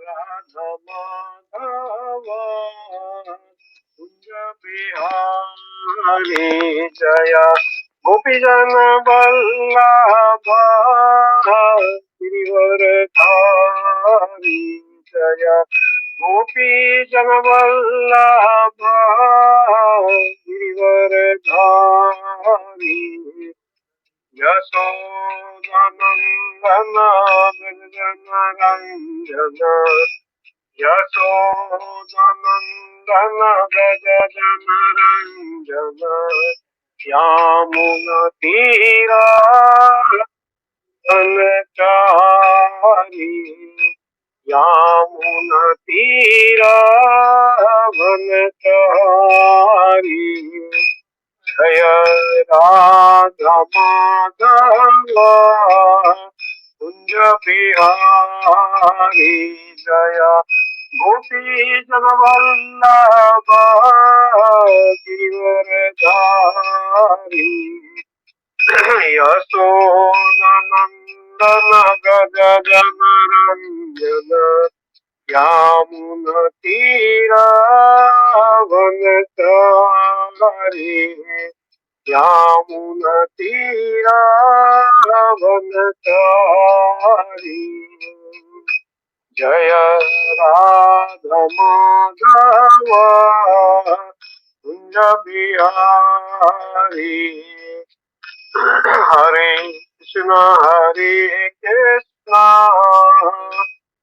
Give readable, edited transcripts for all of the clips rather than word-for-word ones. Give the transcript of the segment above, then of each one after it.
राधा माधव कुंज बिहारी जय गोपीजन वल्लभ गिरिवरधारी जय गोपीजन वल्लभ गिरिवरधारी यशोदानंदन व्रज रंजन यशोदानंदन व्रज रंजन यामुनतीरा वनचारी यामुनतीरा वनचारी जय राधा माधव कुंज बिहारी जय गोपी जन वल्लभ गिरिवरधारी यशोदानंदन व्रज रंजन यामुनतीरा वनचारी यामुनतीरा वनचारी जय राधा माधव कुंज बिहारी हरे कृष्ण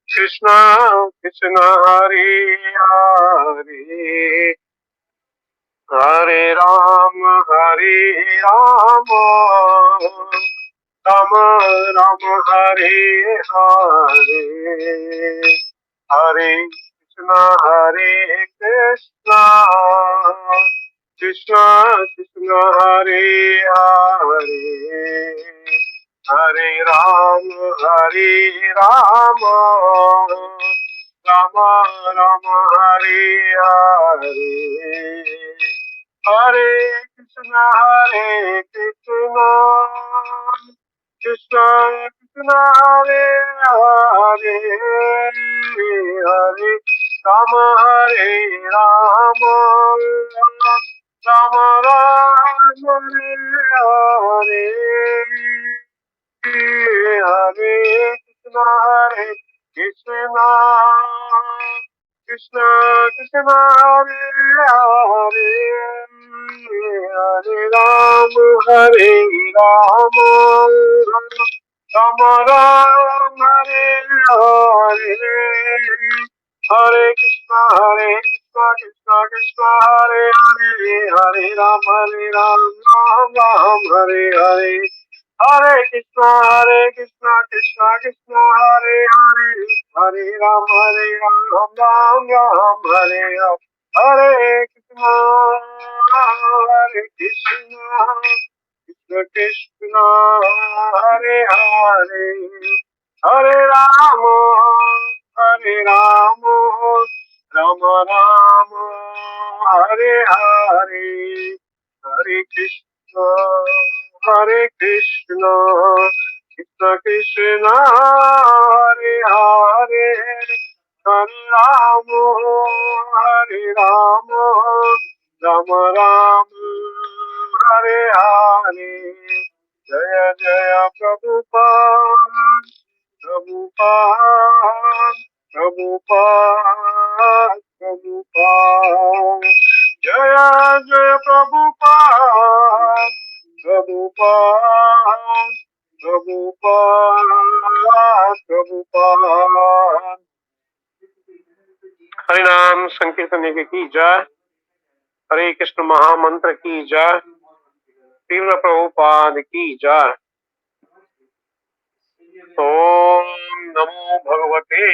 कृष्ण कृष्ण हरे हरे हरे राम राम राम हरे हरे हरे कृष्ण कृष्ण कृष्ण हरे हरे हरे राम राम राम राम हरे हरे हरे कृष्ण कृष्ण कृष्ण हरे हरे हरे राम राम राम राम हरे हरे हरे कृष्ण कृष्ण कृष्ण हरे हरे हरे राम राम राम राम हरे हरे हरे कृष्ण कृष्ण कृष्ण हरे हरे हरे राम राम राम हरे हरे हरे कृष्ण कृष्ण कृष्ण हरे हरे हरे राम राम राम हरे हरे कृष्ण कृष्ण कृष्ण हरे हरे हरे राम राम राम राम हरे हरे हरे कृष्ण कृष्ण कृष्ण हरे हरे हरे राम राम राम हरे हरे जय जय प्रभुपाद प्रभुपाद प्रभुपाद प्रभुपाद जय जय प्रभुपाद प्रभुपाद प्रभुपाद प्रभुपाद हरिनाम संकीर्तन की जय हरे कृष्ण महामंत्र की जय तीव्र प्रभुपाद की जय ओम नमो भगवते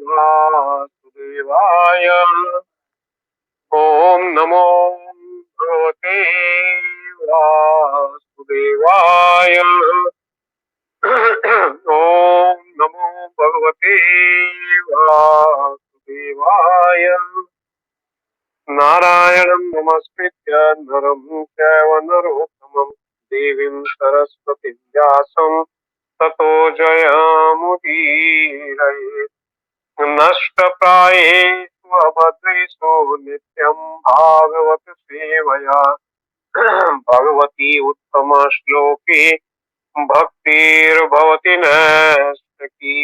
वासुदेवाय ओम नमो भगवते वासुदेवाय ओम नमो भगवते वासुदेवाय नारायणं नमस्कृत्य नरं चैव नरोत्तमं देवीं सरस्वतीं व्यासं ततो जयमुदीरये इष्टप्रायेषु अभद्रेषु नित्यं भागवत सेवया भगवती उत्तम श्लोके भक्तिर्भवति नैष्ठिकी।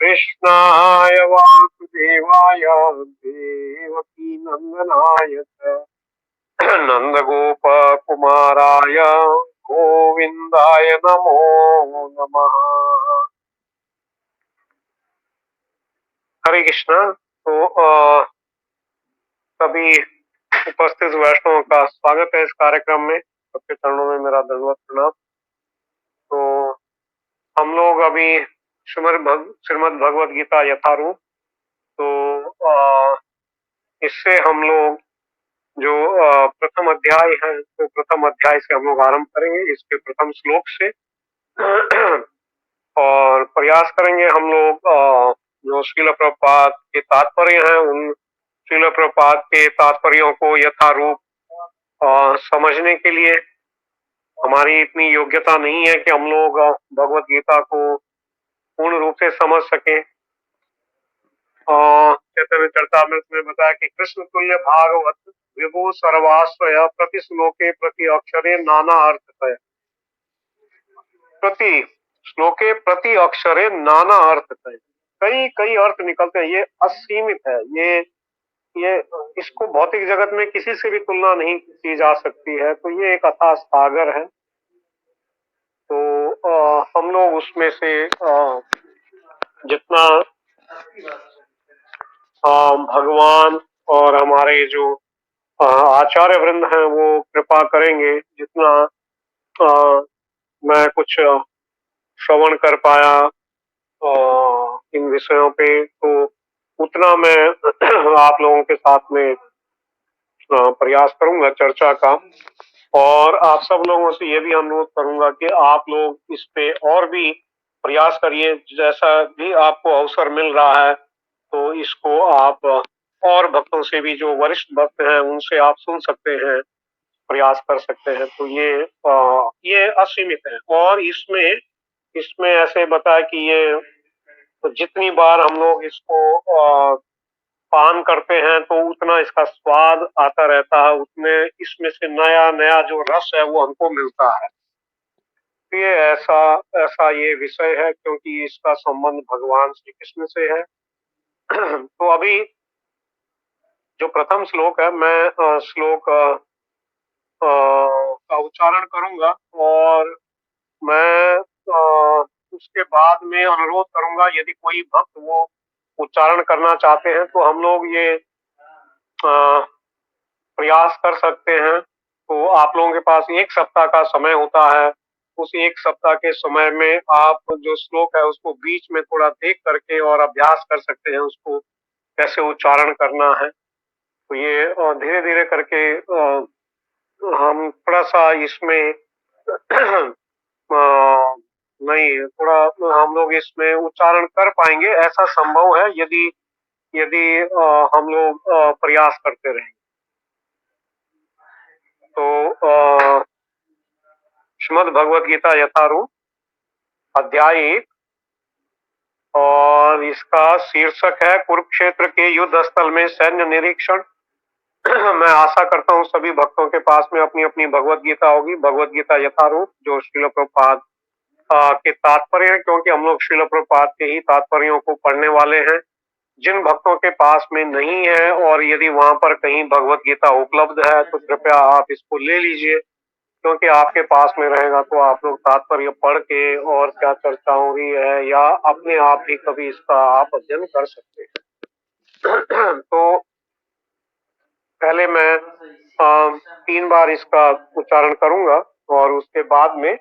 कृष्णाय वासुदेवाय देवकी नंदनाय च नंदगोपकुमाराय गोविंदाय नमो नमः। हरे कृष्णा। तो सभी उपस्थित वैष्णवों का स्वागत है इस कार्यक्रम में। सबके चरणों में मेरा दंडवत प्रणाम। तो हम लोग अभी श्रीमद् भगवद गीता यथारूप, तो इससे हम लोग जो प्रथम अध्याय है, तो प्रथम अध्याय से हम लोग आरंभ करेंगे, इसके प्रथम श्लोक से और प्रयास करेंगे हम लोग जो श्रील प्रभुपाद के तात्पर्य हैं, उन श्रील प्रभुपाद के तात्पर्यों को यथारूप समझने के लिए। हमारी इतनी योग्यता नहीं है कि हम लोग भगवत गीता को पूर्ण रूप से समझ सके। चैतन्य चरितामृत में बताया कि कृष्ण तुल्य भागवत विभु सर्वाश्रय प्रति श्लोके प्रति अक्षरे नाना अर्थ है। प्रति श्लोके प्रति अक्षरे नाना अर्थ है, कई कई अर्थ निकलते हैं। ये असीमित है। ये इसको भौतिक जगत में किसी से भी तुलना नहीं की जा सकती है। तो ये एक अथाह सागर है। तो हम लोग उसमें से जितना भगवान और हमारे जो आचार्य वृंद हैं वो कृपा करेंगे, जितना मैं कुछ श्रवण कर पाया इन विषयों पे, तो उतना मैं आप लोगों के साथ में प्रयास करूंगा चर्चा का। और आप सब लोगों से ये भी अनुरोध करूंगा कि आप लोग इस पे और भी प्रयास करिए। जैसा भी आपको अवसर मिल रहा है तो इसको आप और भक्तों से भी, जो वरिष्ठ भक्त हैं, उनसे आप सुन सकते हैं, प्रयास कर सकते हैं। तो ये असीमित है। और इसमें इसमें ऐसे बताया कि ये तो जितनी बार हम लोग इसको पान करते हैं तो उतना इसका स्वाद आता रहता है, उतने इसमें से नया नया जो रस है वो हमको मिलता है। ये ऐसा ऐसा ये विषय है, क्योंकि इसका संबंध भगवान श्री कृष्ण से है। तो अभी जो प्रथम श्लोक है, मैं श्लोक का उच्चारण करूंगा और मैं उसके बाद में अनुरोध करूंगा, यदि कोई भक्त वो उच्चारण करना चाहते हैं तो हम लोग ये प्रयास कर सकते हैं। तो आप लोगों के पास 1 सप्ताह का समय होता है। उस 1 सप्ताह के समय में आप जो श्लोक है उसको बीच में थोड़ा देख करके और अभ्यास कर सकते हैं, उसको कैसे उच्चारण करना है। तो ये धीरे धीरे करके हम थोड़ा सा इसमें नहीं, थोड़ा हम लोग इसमें उच्चारण कर पाएंगे, ऐसा संभव है यदि यदि हम लोग प्रयास करते रहें। तो श्रीमद् भगवद गीता यथारूप अध्याय 1 और इसका शीर्षक है कुरुक्षेत्र के युद्ध स्थल में सैन्य निरीक्षण। मैं आशा करता हूँ सभी भक्तों के पास में अपनी अपनी भगवद गीता होगी, भगवद गीता यथारूप, जो श्रील प्रभुपाद के तात्पर्य है, क्योंकि हम लोग श्रील प्रभुपाद के ही तात्पर्यों को पढ़ने वाले हैं। जिन भक्तों के पास में नहीं है और यदि वहां पर कहीं भगवद गीता उपलब्ध है तो कृपया आप इसको ले लीजिए, क्योंकि आपके पास में रहेगा तो आप लोग तात्पर्य पढ़ के और क्या चर्चा हो रही है या अपने आप भी कभी इसका आप अध्ययन कर सकते हैं। तो पहले मैं 3 बार इसका उच्चारण करूंगा और उसके बाद में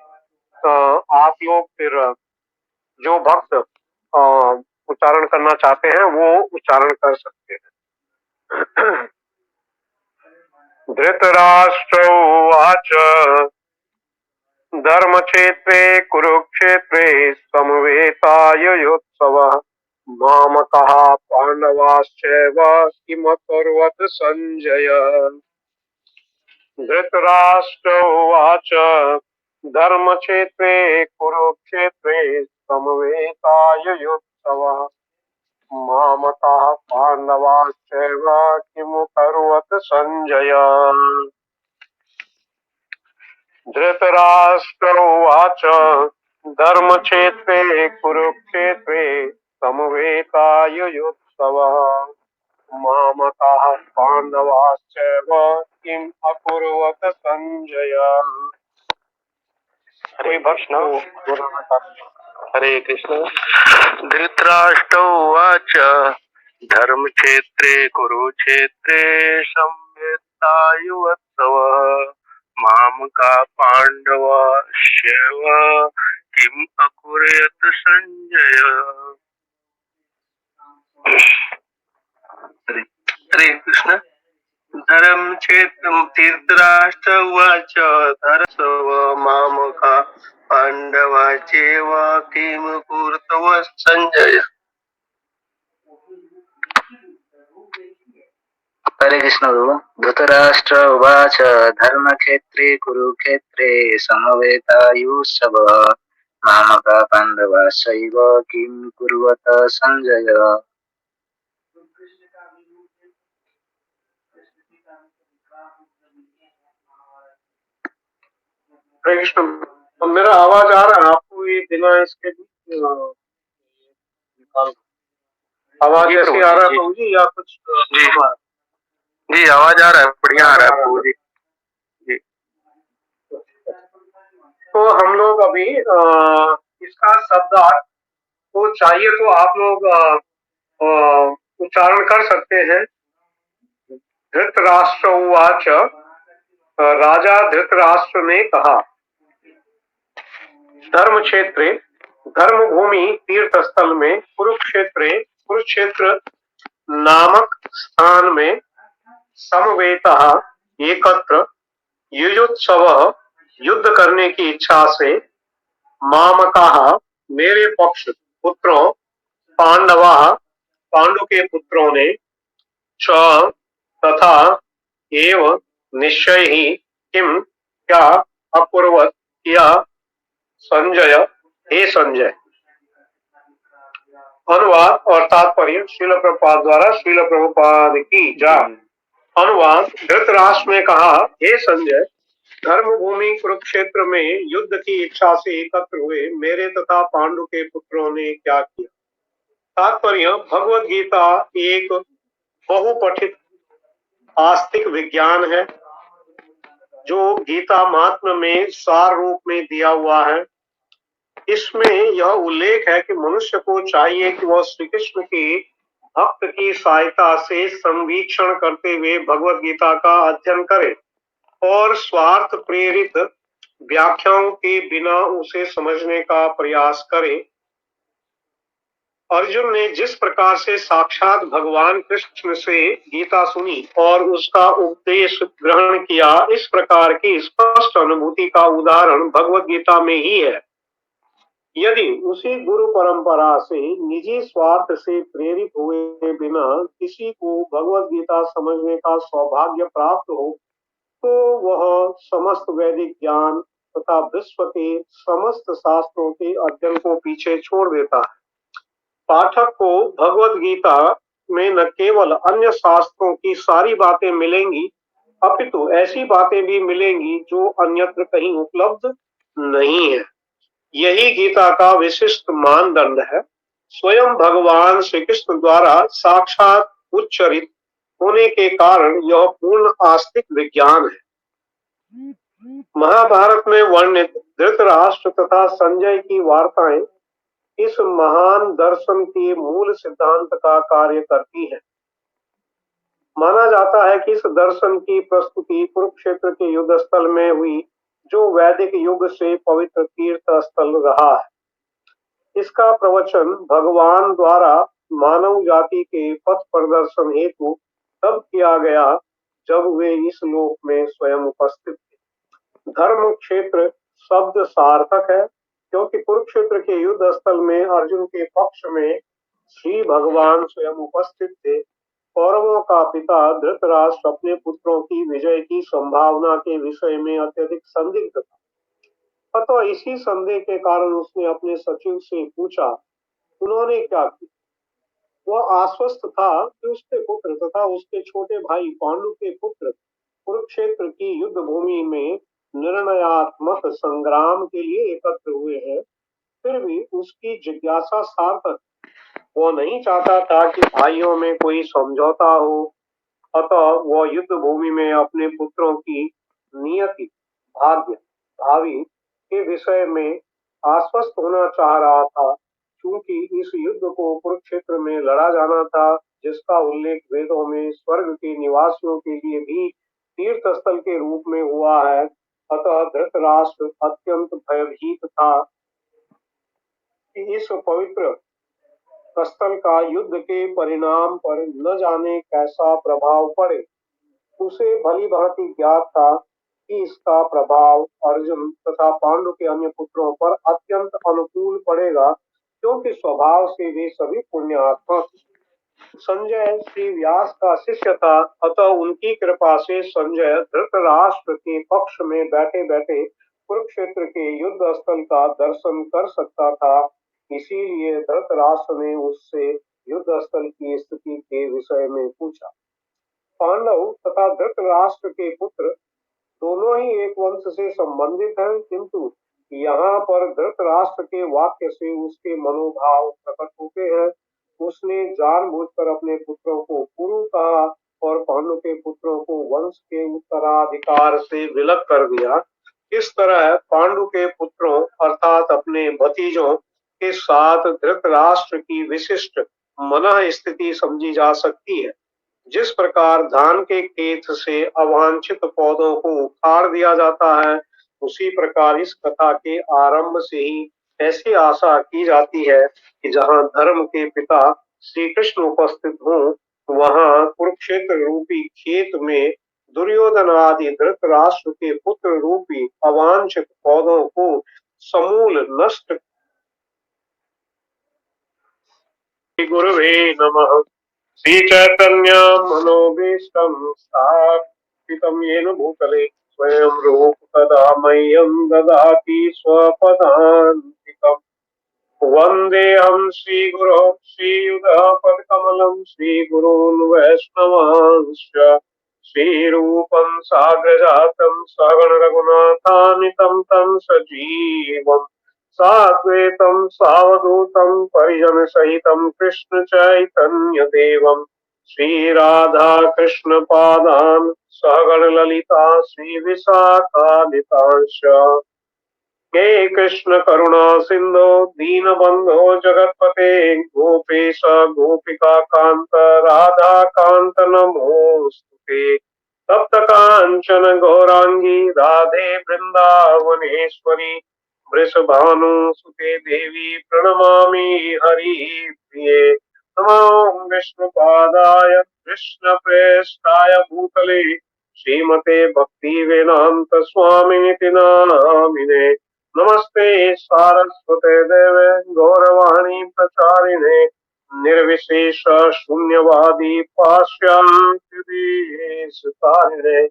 आप लोग फिर जो भक्त उच्चारण करना चाहते हैं वो उच्चारण कर सकते हैं। धृतराष्ट्र उवाच धर्मक्षेत्रे कुरुक्षेत्रे समवेतायुत्सवः मामकः पांडवाश्चैव किमकुर्वत संजय। धृतराष्ट्र उवाच धर्मक्षेत्रे कुरुक्षेत्रे समवेतायुत्सवः मामकाः पाण्डवाश्चैव किमुकर्वत संजय। धृतराष्ट्र उवाच धर्मक्षेत्रे कुरुक्षेत्रे समवेतायुयुत्सवः मामकाः पाण्डवाश्चैव किम् अकुर्वत संजय। हरे कृष्ण। हरे कृष्ण। धृतराष्ट्र उवाच धर्मक्षेत्रे कुरुक्षेत्रे संवेतायुत्सवः मामका पाण्डवाश्चैव किम् अकुर्वत संजय। हरे कृष्ण। धर्म क्षेत्र धृतराष्ट्र उवाच धर्मसव मामका पाण्डवाश्चैव किमुकुर्वत संजय। हरे कृष्ण। धृतराष्ट्र उवाच धर्मक्षेत्रे कुरुक्षेत्रे समवेतायुत्सवः मामका पाण्डवाश्चैव किं कुर्वत संजय। हरे कृष्ण। तो मेरा आवाज आ रहा है आपको? ये बिना इसके निकाल आवाज ऐसे आ रहा है प्रभु जी या कुछ? जी आवाज आ रहा है, बढ़िया आ रहा है प्रभु जी। जी तो हम लोग अभी इसका शब्दार्थ को चाहिए तो आप लोग उच्चारण कर सकते हैं। धृतराष्ट्र उवाच, राजा धृतराष्ट्र ने कहा, धर्म क्षेत्रे धर्म भूमि तीर्थ स्थल में कुरुक्षेत्र नामक स्थान में समवेतः एकत्र युयुत्सवः युद्ध करने की इच्छा से मामकाः मेरे पक्ष पुत्रों पांडवाः पांडु के पुत्रों ने च तथा एव निश्चय ही किम क्या अपूर्वत किया संजय, हे संजय। अनुवाद और तात्पर्य श्रील प्रभुपाद द्वारा श्रील प्रभुपाद की जय। अनुवाद। धृतराष्ट्र ने कहा, हे संजय, धर्म भूमि कुरुक्षेत्र में युद्ध की इच्छा से एकत्र हुए मेरे तथा पांडु के पुत्रों ने क्या किया। तात्पर्य। भगवत गीता एक बहुपठित आस्तिक विज्ञान है जो गीता महात्म्य में सार रूप में दिया हुआ है। इसमें यह उल्लेख है कि मनुष्य को चाहिए कि वह श्री कृष्ण के भक्त की सहायता से संवीक्षण करते हुए भगवत गीता का अध्ययन करे और स्वार्थ प्रेरित व्याख्याओं के बिना उसे समझने का प्रयास करे। अर्जुन ने जिस प्रकार से साक्षात भगवान कृष्ण से गीता सुनी और उसका उपदेश ग्रहण किया, इस प्रकार की स्पष्ट अनुभूति का उदाहरण भगवत गीता में ही है। यदि उसी गुरु परंपरा से निजी स्वार्थ से प्रेरित हुए बिना किसी को भगवत गीता समझने का सौभाग्य प्राप्त हो तो वह समस्त वैदिक ज्ञान तथा विश्व के समस्त शास्त्रों के अध्ययन को पीछे छोड़ देता है। पाठक को भगवत गीता में न केवल अन्य शास्त्रों की सारी बातें मिलेंगी अपितु ऐसी बातें भी मिलेंगी जो अन्यत्र कहीं उपलब्ध नहीं है। यही गीता का विशिष्ट मानदंड है। स्वयं भगवान श्री कृष्ण द्वारा साक्षात उच्चरित होने के कारण यह पूर्ण आस्तिक विज्ञान है। महाभारत में वर्णित धृतराष्ट्र तथा संजय की वार्ताएं इस महान दर्शन के मूल सिद्धांत का कार्य करती है। माना जाता है कि इस दर्शन की प्रस्तुति कुरुक्षेत्र के युद्ध स्थल में हुई जो वैदिक युग से पवित्र तीर्थ स्थल रहा है। इसका प्रवचन भगवान द्वारा मानव जाति के पथ प्रदर्शन हेतु तब किया गया जब वे इस लोक में स्वयं उपस्थित थे। धर्म क्षेत्र शब्द सार्थक है क्योंकि कुरुक्षेत्र के युद्ध स्थल में अर्जुन के पक्ष में श्री भगवान स्वयं उपस्थित थे। कौरवों का पिता धृतराष्ट्र अपने पुत्रों की विजय की संभावना के विषय में अत्यधिक संदिग्ध था। अतः इसी संदेह के कारण उसने अपने सचिव से पूछा, उन्होंने क्या किया? वह आश्वस्त था कि उसके पुत्र तथा उसके छोटे भाई पांडु के पुत्र कुरुक्षेत्र की युद्ध भूमि में निर्णयात्मक संग्राम के लिए एकत्र हुए हैं। फिर भी उसकी जिज्ञासा सार्थक। वो नहीं चाहता था कि भाइयों में कोई समझौता हो, अतः वह युद्ध भूमि में अपने पुत्रों की नियति, भाग्य, भावी के विषय में आश्वस्त होना चाह रहा था। क्योंकि इस युद्ध को कुरुक्षेत्र में लड़ा जाना था, जिसका उल्लेख वेदों में स्वर्ग के निवासियों के लिए भी तीर्थ स्थल के रूप में हुआ है। अतः धृतराष्ट्र अत्यंत भयभीत था कि इस पवित्र स्थल का युद्ध के परिणाम पर न जाने कैसा प्रभाव पड़े। उसे भली भांति ज्ञात था कि इसका प्रभाव अर्जुन तथा पांडु के अन्य पुत्रों पर अत्यंत अनुकूल पड़ेगा, क्योंकि स्वभाव से वे सभी पुण्यात्मा थे। संजय श्री व्यास का शिष्य था, अतः उनकी कृपा से संजय धृतराष्ट्र के पक्ष में बैठे बैठे कुरुक्षेत्र के युद्ध स्थल का दर्शन कर सकता था। इसीलिए धृतराष्ट्र ने उससे युद्ध स्थल की स्थिति के विषय में पूछा। पांडव तथा धृतराष्ट्र के पुत्र दोनों ही एक वंश से संबंधित हैं, किंतु यहाँ पर धृतराष्ट्र के वाक्य से उसके मनोभाव प्रकट होते हैं। उसने जानबूझकर अपने पुत्रों को कुरु कहा और पांडु के पुत्रों को वंश के उत्तराधिकार से विलग कर दिया। इस तरह पांडु के पुत्रों अर्थात अपने भतीजों के साथ धृतराष्ट्र की विशिष्ट मनः स्थिति समझी जा सकती है। जिस प्रकार धान के खेत से अवांछित पौधों को उखाड़ दिया जाता है, उसी प्रकार इस कथा के आरंभ से ही ऐसी आशा की जाती है कि जहाँ धर्म के पिता श्री कृष्ण उपस्थित हों, वहाँ कुरुक्षेत्र रूपी खेत में दुर्योधन आदि धृतराष्ट्र के पुत्र रूपी अवांछित पौधों को समूल नष्ट। गुरुवे नमः। श्री चैतन्य मनोभीष्टं स्थापितं येन भूतले स्वयं रूप कदा मह्यं ददाति स्वपदान्तिकम्। वन्देऽहं श्रीगुरो श्रीयुगपदकमलं श्रीगुरून् वैष्णवांश्च श्रीरूपं साग्रजातं सगण रघुनाथान्वितं तं सजीवम् साद्वैतं सावधूतं परिजन सहितं कृष्ण चैतन्य देवं श्री राधा कृष्ण पादान सहगण ललिता श्री विशाखादितांश। हे कृष्ण करुणा सिंधो दीनबंधो जगतपते गोपेश गोपिका कांत राधा कांत नमोस्तुते। तप्त कांचन गौरांगी राधे वृंदावनेश्वरी वृषभानुसुते देवी प्रणमामि हरिप्रिये। नमो विष्णुपादाय कृष्णप्रेष्ठाय भूतले श्रीमते भक्ति वेदांत स्वामिनिति नामिने। नमस्ते सारस्वते देवे गौरवाणी प्रचारिणे निर्विशेष शून्यवादी पाश्चात्य देशतारिणे।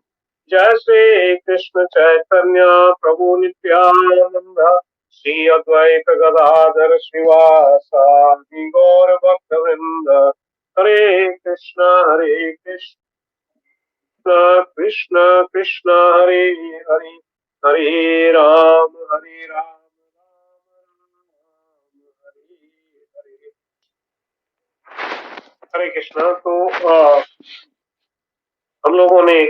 जय श्री कृष्ण चैतन्य प्रभु नित्यानंद श्री अद्वैत गदाधर श्रीवासादि गौर भक्त वृंद। हरे कृष्ण कृष्ण कृष्ण हरे हरे हरे राम हरे राम हरे हरे। हरे कृष्णा। तो हम लोगों ने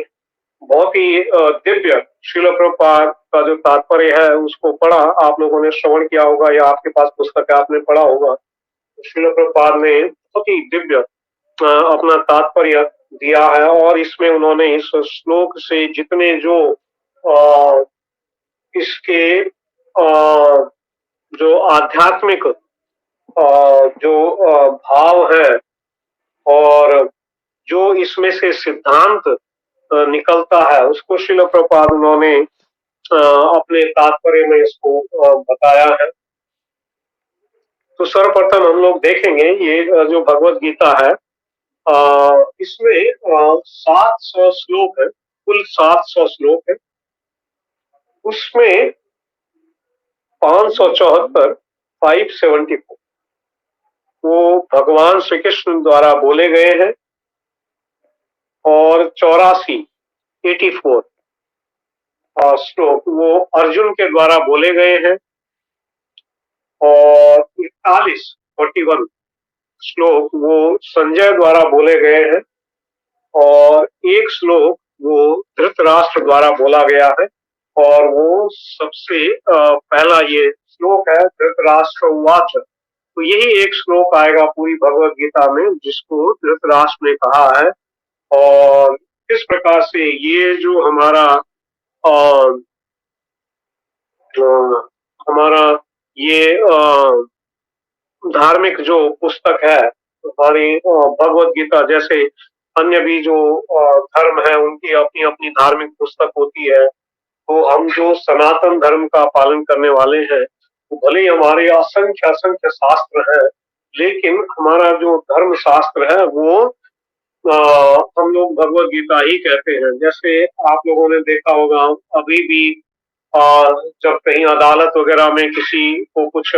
बहुत ही दिव्य श्रील प्रभुपाद का जो तात्पर्य है उसको पढ़ा। आप लोगों ने श्रवण किया होगा या आपके पास पुस्तक है, आपने पढ़ा होगा। श्रील प्रभुपाद ने बहुत ही दिव्य अपना तात्पर्य दिया है और इसमें उन्होंने इस श्लोक से जितने जो इसके जो आध्यात्मिक जो भाव है और जो इसमें से सिद्धांत निकलता है उसको श्रील प्रभुपाद उन्होंने अपने तात्पर्य में इसको बताया है। तो सर्वप्रथम हम लोग देखेंगे ये जो भगवत गीता है इसमें 700 श्लोक है, कुल 700 श्लोक है। उसमें 574 574 वो भगवान श्री कृष्ण द्वारा बोले गए हैं, और 84 श्लोक वो अर्जुन के द्वारा बोले गए हैं, और 41 श्लोक वो संजय द्वारा बोले गए हैं, और एक श्लोक वो धृतराष्ट्र द्वारा बोला गया है। और वो सबसे पहला ये श्लोक है धृतराष्ट्र उवाच। तो यही एक श्लोक आएगा पूरी भगवत गीता में जिसको धृतराष्ट्र ने कहा है। और इस प्रकार से ये जो हमारा हमारा ये धार्मिक जो पुस्तक है हमारी भगवत गीता, जैसे अन्य भी जो धर्म है उनकी अपनी अपनी धार्मिक पुस्तक होती है, तो हम जो सनातन धर्म का पालन करने वाले हैं, तो भले ही हमारे असंख्य असंख्य शास्त्र हैं, लेकिन हमारा जो धर्म शास्त्र है वो हम लोग भगवत गीता ही कहते हैं। जैसे आप लोगों ने देखा होगा अभी भी जब कहीं अदालत वगैरह में किसी को कुछ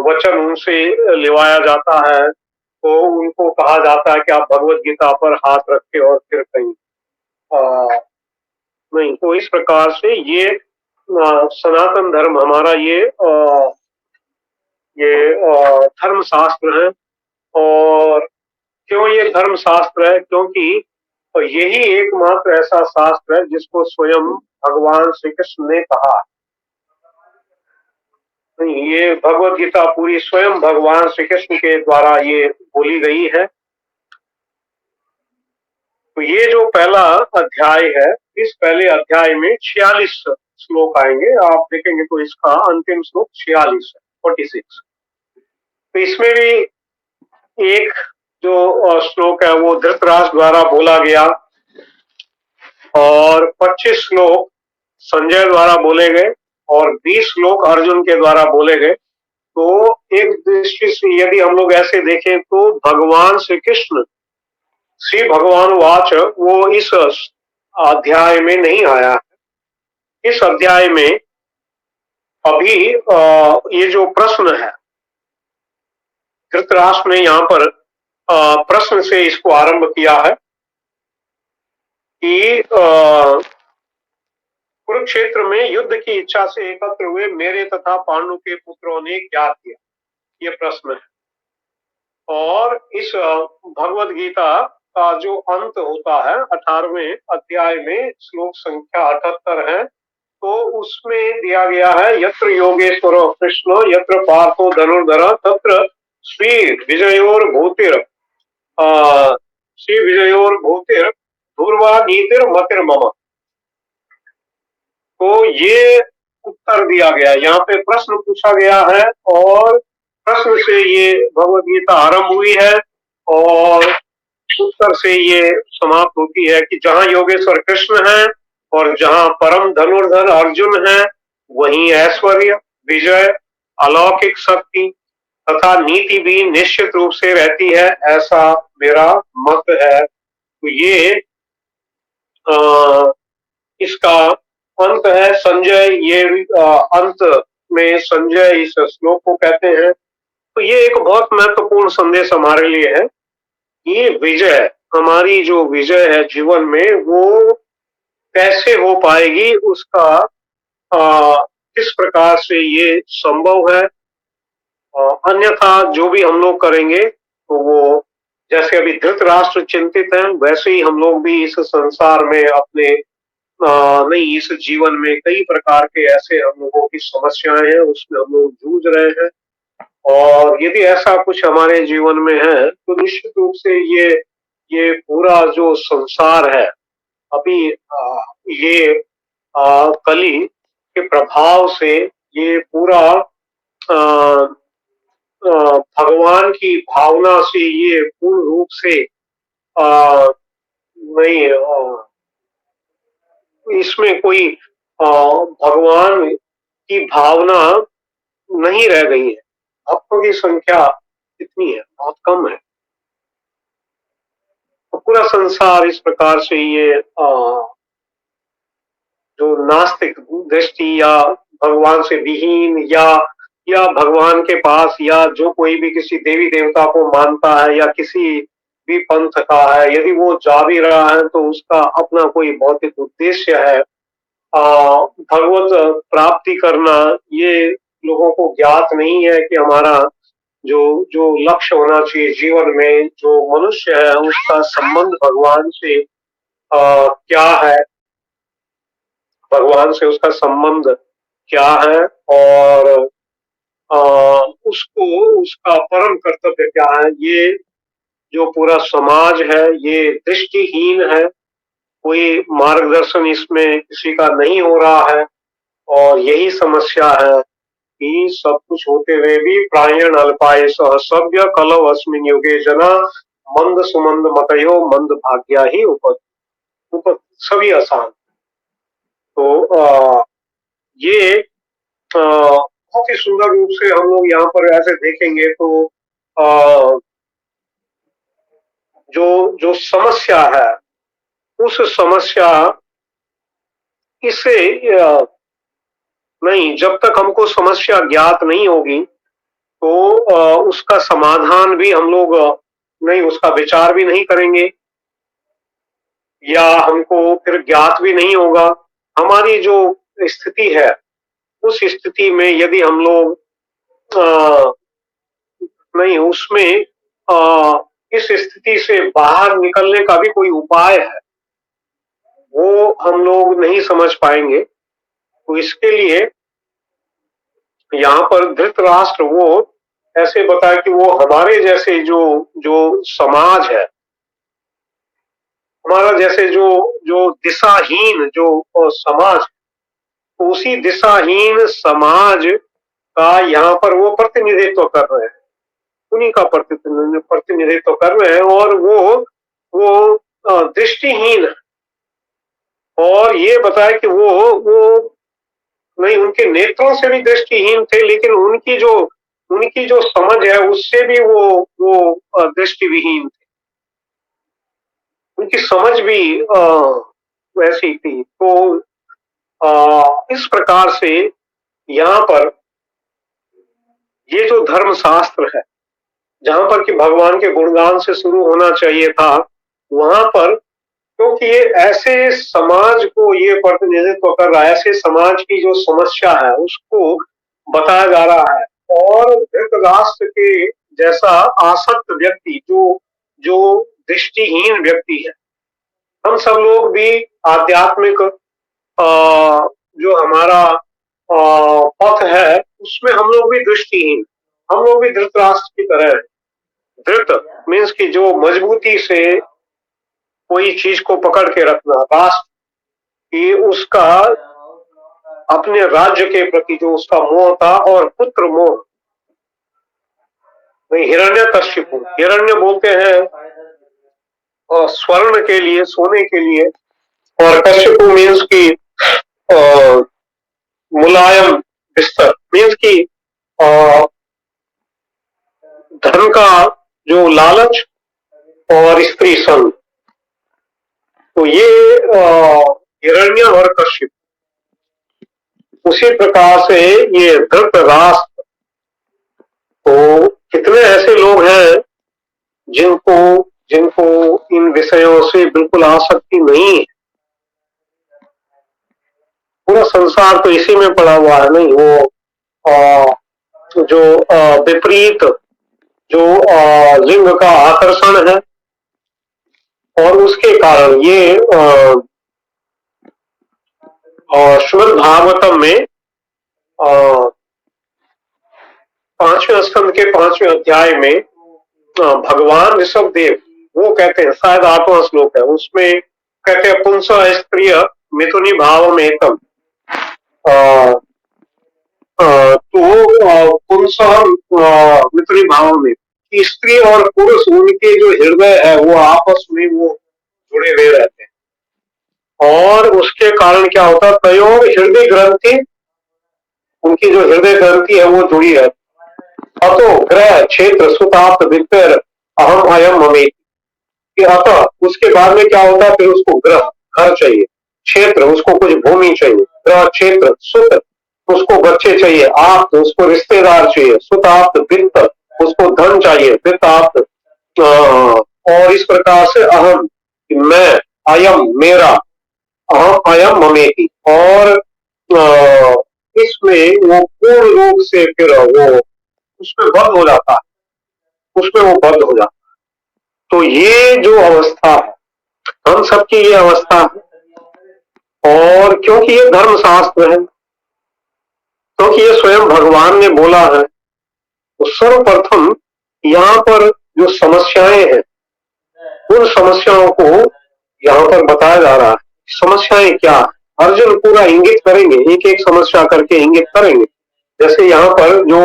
वचन उनसे लिवाया जाता है, तो उनको कहा जाता है कि आप भगवत गीता पर हाथ रखे और फिर कहीं नहीं। तो इस प्रकार से ये सनातन धर्म हमारा ये धर्म शास्त्र है। और क्यों ये धर्म शास्त्र है? क्योंकि यही एकमात्र ऐसा शास्त्र है जिसको स्वयं भगवान श्री कृष्ण ने कहा। ये भगवत गीता पूरी स्वयं भगवान श्री कृष्ण के द्वारा ये बोली गई है। तो ये जो पहला अध्याय है, इस पहले अध्याय में 46 श्लोक आएंगे। आप देखेंगे तो इसका अंतिम श्लोक 46 तो इसमें भी एक जो श्लोक है वो धृतराष्ट्र द्वारा बोला गया, और 25 श्लोक संजय द्वारा बोले गए, और 20 श्लोक अर्जुन के द्वारा बोले गए। तो एक दृष्टि से यदि हम लोग ऐसे देखें तो भगवान श्री कृष्ण श्री भगवान वाच वो इस अध्याय में नहीं आया। इस अध्याय में अभी ये जो प्रश्न है, धृतराष्ट्र ने यहाँ पर प्रश्न से इसको आरंभ किया है कि कुरुक्षेत्र में युद्ध की इच्छा से एकत्र हुए मेरे तथा पांडु के पुत्रों ने क्या किया, ये प्रश्न है। और इस भगवत गीता का जो अंत होता है 18वें अध्याय में श्लोक संख्या 78 है, तो उसमें दिया गया है यत्र योगेश्वर कृष्ण यत्र पार्थो धनुर्धर तत्र श्री विजयोर भूतिर ध्रुवा नीतिर मतिर मम। तो ये उत्तर दिया गया, यहाँ पे प्रश्न पूछा गया है और प्रश्न से ये भगवत गीता आरंभ हुई है और उत्तर से ये समाप्त होती है कि जहाँ योगेश्वर कृष्ण है और जहाँ परम धनुर्धर अर्जुन है, वहीं ऐश्वर्य, विजय, अलौकिक शक्ति तथा नीति भी निश्चित रूप से रहती है, ऐसा मेरा मत है। तो ये इसका अंत है। संजय ये अंत में संजय इस श्लोक को कहते हैं। तो ये एक बहुत महत्वपूर्ण संदेश हमारे लिए है कि विजय, हमारी जो विजय है जीवन में, वो कैसे हो पाएगी, उसका किस प्रकार से ये संभव है। अन्यथा जो भी हम लोग करेंगे तो वो जैसे अभी धृतराष्ट्र चिंतित हैं, वैसे ही हम लोग भी इस संसार में अपने नहीं, इस जीवन में कई प्रकार के ऐसे हम लोगों की समस्याएं हैं, उसमें हम लोग जूझ रहे हैं। और यदि ऐसा कुछ हमारे जीवन में है तो निश्चित रूप से ये पूरा जो संसार है अभी ये कली के प्रभाव से ये पूरा भगवान की भावना से ये पूर्ण रूप से नहीं, इसमें कोई भगवान की भावना नहीं रह गई है। भक्तों की संख्या कितनी है? बहुत कम है। तो पूरा संसार इस प्रकार से ये जो नास्तिक दृष्टि या भगवान से विहीन या या भगवान के पास, या जो कोई भी किसी देवी देवता को मानता है या किसी भी पंथ का है, यदि वो जा भी रहा है तो उसका अपना कोई भौतिक उद्देश्य है। भगवत प्राप्ति करना ये लोगों को ज्ञात नहीं है कि हमारा जो जो लक्ष्य होना चाहिए जीवन में, जो मनुष्य है उसका संबंध भगवान से क्या है, भगवान से उसका संबंध क्या है, और अ, उसको उसका परम कर्तव्य क्या है। ये जो पूरा समाज है ये दृष्टिहीन है, कोई मार्गदर्शन इसमें किसी का नहीं हो रहा है, और यही समस्या है कि सब कुछ होते हुए भी प्रायण अल्पाय सह सभ्य कलौ अस्मिन युगे जना मंद सुमंद मतयो मंद भाग्या ही उपत सभी आसान। तो ये बहुत ही सुंदर रूप से हम लोग यहाँ पर ऐसे देखेंगे तो अ, जो जो समस्या है उस समस्या इसे नहीं, जब तक हमको समस्या ज्ञात नहीं होगी तो उसका समाधान भी हम लोग नहीं, उसका विचार भी नहीं करेंगे, या हमको फिर ज्ञात भी नहीं होगा। हमारी जो स्थिति है उस स्थिति में यदि हम लोग अ, नहीं उसमें इस स्थिति से बाहर निकलने का भी कोई उपाय है वो हम लोग नहीं समझ पाएंगे। तो इसके लिए यहाँ पर धृतराष्ट्र वो ऐसे बताया कि वो हमारे जैसे जो जो समाज है, हमारा जैसे जो जो दिशाहीन जो समाज, तो उसी दिशाहीन समाज का यहाँ पर वो प्रतिनिधित्व कर रहे हैं, उन्हीं का प्रतिनिधित्व कर रहे हैं, और वो दृष्टिहीन है। और ये बताया कि वो नहीं, उनके नेत्रों से भी दृष्टिहीन थे, लेकिन उनकी जो समझ है उससे भी वो दृष्टिविहीन थे, उनकी समझ भी वैसी थी। तो इस प्रकार से यहाँ पर ये जो धर्म शास्त्र है, जहां पर कि भगवान के गुणगान से शुरू होना चाहिए था, वहां पर क्योंकि ये ऐसे समाज को ये प्रतिनिधित्व कर रहा है, ऐसे समाज की जो समस्या है उसको बताया जा रहा है। और धृतराष्ट्र के जैसा आसक्त व्यक्ति, जो जो दृष्टिहीन व्यक्ति है, हम सब लोग भी आध्यात्मिक जो हमारा पथ है उसमें हम लोग भी दृष्टिहीन, हम लोग भी धृतराष्ट्र की तरह है। धृत मीन्स की जो मजबूती से कोई चीज को पकड़ के रखना, राष्ट्र की उसका अपने राज्य के प्रति जो उसका मोह था, और पुत्र मोह। हिरण्यकश्यपु, हिरण्य बोलते हैं और स्वर्ण के लिए, सोने के लिए, और कश्यपु मीन्स की मुलायम बिस्तर, मीन्स की धन का जो लालच और स्त्री संग। तो ये हिरण्य और कश्यप, उसी प्रकार से ये धृतराष्ट्र। तो कितने ऐसे लोग हैं जिनको जिनको इन विषयों से बिल्कुल आसक्ति नहीं है। पूरा संसार तो इसी में पड़ा हुआ है, नहीं वो जो विपरीत जो लिंग का आकर्षण है, और उसके कारण ये श्रीमद् भागवतम में 5वें स्कंद के 5वें अध्याय में भगवान ऋषभ देव वो कहते हैं, शायद 8वां श्लोक है, उसमें कहते हैं पुंस स्त्रिय मिथुनी भाव में एकम। तो पुंस मिथुनी भाव में स्त्री और पुरुष, उनके जो हृदय है वो आपस में वो जुड़े हुए रहते हैं, और उसके कारण क्या होता है, तयोर हृदय ग्रंथि, उनकी जो हृदय ग्रंथि है वो जुड़ी है। अतो ग्रह क्षेत्र सुताप्त विपर अहम अयम ममेति, कि अतः उसके बाद में क्या होता है, फिर उसको ग्रह घर चाहिए, क्षेत्र उसको कुछ भूमि चाहिए, ग्रह क्षेत्र सुत उसको बच्चे चाहिए, आप उसको रिश्तेदार चाहिए, सुत आप्त वित्त, उसको धन चाहिए, वित्त आप्त, और इस प्रकार से अहम, कि मैं, अयम मेरा, अहम अयम ममेति, और इसमें वो पूर्ण रूप से फिर वो उसमें बद्ध हो जाता है, उसमें वो बद्ध हो जाता है। तो ये जो अवस्था है, हम सबकी ये अवस्था है, और क्योंकि ये धर्म शास्त्र है, क्योंकि ये स्वयं भगवान ने बोला है, तो सर्वप्रथम यहाँ पर जो समस्याएं हैं, उन समस्याओं को यहाँ पर बताया जा रहा है। समस्याएं क्या? अर्जुन पूरा इंगित करेंगे, एक एक समस्या करके इंगित करेंगे। जैसे यहाँ पर जो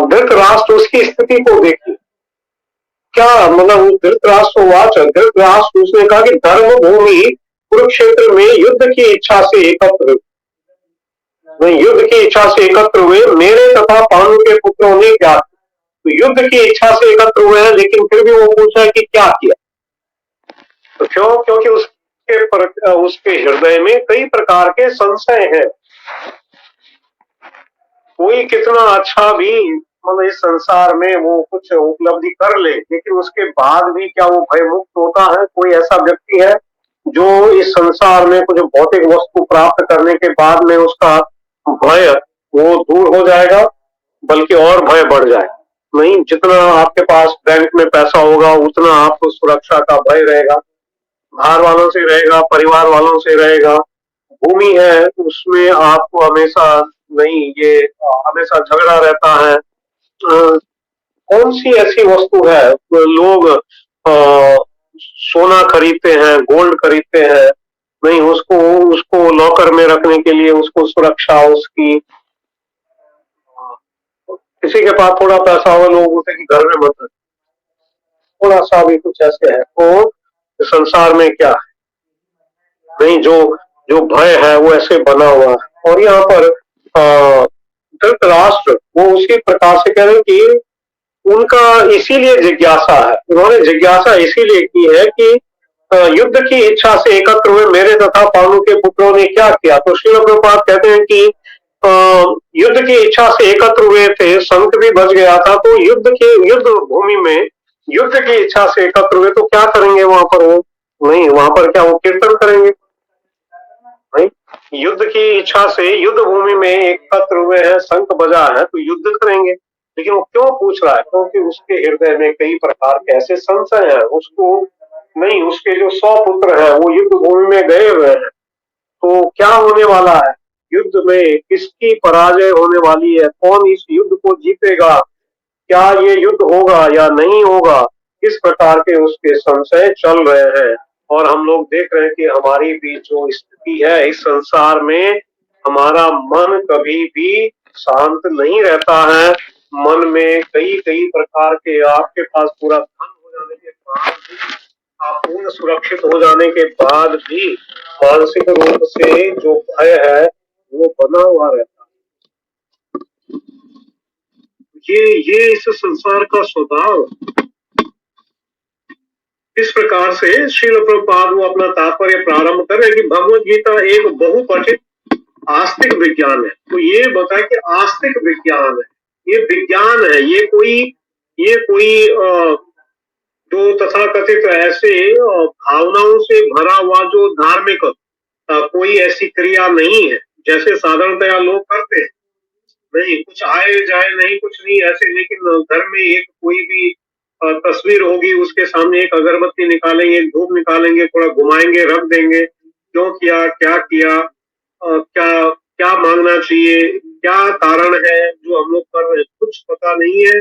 धृतराष्ट्र, उसकी स्थिति को देखिए, क्या मतलब धृतराष्ट्र वाच, धृतराष्ट्र उसने कहा कि धर्म भूमि कुरुक्षेत्र में युद्ध की इच्छा से एकत्र, नहीं युद्ध की इच्छा से एकत्र हुए, मेरे तथा पांडु के पुत्रों ने क्या, तो युद्ध की इच्छा से एकत्र हुए हैं, लेकिन फिर भी वो पूछा है कि क्या किया। तो क्यों? क्योंकि उसके हृदय में कई प्रकार के संशय हैं। कोई कितना अच्छा भी मतलब इस संसार में वो कुछ उपलब्धि कर ले, लेकिन उसके बाद भी क्या वो भय मुक्त होता है? कोई ऐसा व्यक्ति है जो इस संसार में कुछ भौतिक वस्तु प्राप्त करने के बाद में उसका भय वो दूर हो जाएगा, बल्कि और भय बढ़ जाए? नहीं, जितना आपके पास बैंक में पैसा होगा उतना आपको सुरक्षा का भय रहेगा, बाहर वालों से रहेगा, परिवार वालों से रहेगा। भूमि है, उसमें आपको हमेशा नहीं, ये हमेशा झगड़ा रहता है। कौन सी ऐसी वस्तु है, लोग सोना खरीदते हैं, गोल्ड खरीदते हैं, नहीं उसको उसको लॉकर में रखने के लिए उसको सुरक्षा उसकी, किसी के पास थोड़ा पैसा हो, लोग बोलते कि घर में मत रख, थोड़ा सा भी कुछ ऐसे है। तो संसार में क्या है, नहीं जो जो भय है वो ऐसे बना हुआ है। और यहाँ पर धृतराष्ट्र वो उसी प्रकार से कह रहे हैं कि उनका इसीलिए जिज्ञासा है, उन्होंने जिज्ञासा इसीलिए की है कि युद्ध की इच्छा से एकत्र हुए मेरे तथा पांडु के पुत्रों ने क्या किया। तो श्रील प्रभुपाद कहते हैं कि युद्ध की इच्छा से एकत्र हुए थे, संत भी बच गया था, तो युद्ध भूमि में युद्ध की इच्छा से एकत्र हुए, तो क्या करेंगे वहां पर वो? नहीं, वहां पर क्या वो कीर्तन करेंगे? नहीं, युद्ध की इच्छा से युद्ध भूमि में एकत्र हुए हैं, शंख बजा है, तो युद्ध करेंगे। लेकिन वो क्यों पूछ रहा है? क्योंकि उसके हृदय में कई प्रकार के ऐसे संशय हैं। उसको नहीं, उसके जो 100 पुत्र हैं वो युद्ध भूमि में गए हुए हैं, तो क्या होने वाला है युद्ध में, किसकी पराजय होने वाली है, कौन इस युद्ध को जीतेगा, क्या ये युद्ध होगा या नहीं होगा, इस प्रकार के उसके संशय चल रहे हैं। और हम लोग देख रहे हैं कि हमारी भी जो स्थिति है इस संसार में, हमारा मन कभी भी शांत नहीं रहता है। मन में कई कई प्रकार के, आपके पास पूरा धन हो जाने के बाद भी, आप पूर्ण सुरक्षित हो जाने के बाद भी मानसिक रूप से जो भय है वो बना हुआ रहता है। ये इस संसार का स्वभाव। इस प्रकार से श्रील प्रभुपाद वो अपना तात्पर्य प्रारंभ कर रहे कि भगवत गीता एक बहुपठित आस्तिक विज्ञान है। तो ये बताए कि आस्तिक विज्ञान है, ये विज्ञान है, ये कोई जो तथाकथित ऐसे भावनाओं से भरा हुआ जो धार्मिक कोई ऐसी क्रिया नहीं है जैसे साधारणतया लोग करते हैं। नहीं, कुछ आए जाए नहीं, कुछ नहीं ऐसे, लेकिन घर में एक कोई भी तस्वीर होगी, उसके सामने एक अगरबत्ती निकालेंगे, एक धूप निकालेंगे, थोड़ा घुमाएंगे, रख देंगे, क्यों किया, क्या किया, क्या क्या मांगना चाहिए, क्या कारण है जो हम लोग कर रहे हैं, कुछ पता नहीं है।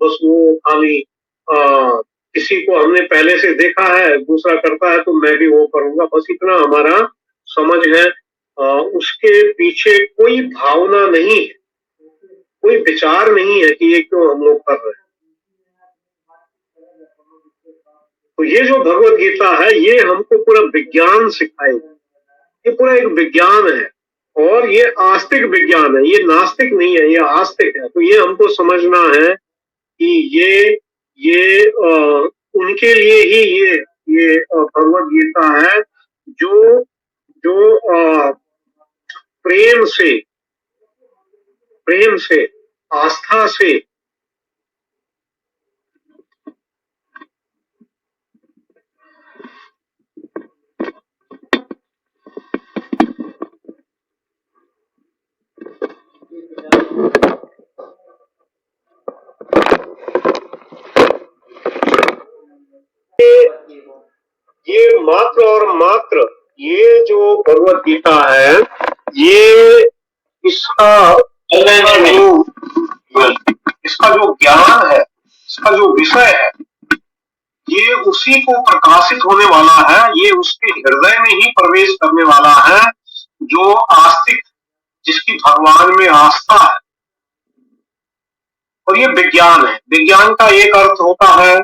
बस वो खाली किसी को हमने पहले से देखा है, दूसरा करता है तो मैं भी वो करूंगा, बस इतना हमारा समझ है। उसके पीछे कोई भावना नहीं है, कोई विचार नहीं है कि ये क्यों हम लोग कर रहे हैं। तो ये जो भगवत गीता है ये हमको पूरा विज्ञान सिखाएगी, ये पूरा एक विज्ञान है, और ये आस्तिक विज्ञान है, ये नास्तिक नहीं है, ये आस्तिक है। तो ये हमको समझना है कि ये उनके लिए ही ये भगवत गीता है जो जो प्रेम से प्रेम से, आस्था से ये मात्र और मात्र ये जो भगवत गीता है, ये इसका इसका जो ज्ञान है, इसका जो विषय है, ये उसी को प्रकाशित होने वाला है, ये उसके हृदय में ही प्रवेश करने वाला है जो आस्तिक, जिसकी भगवान में आस्था है। और ये विज्ञान है। विज्ञान का एक अर्थ होता है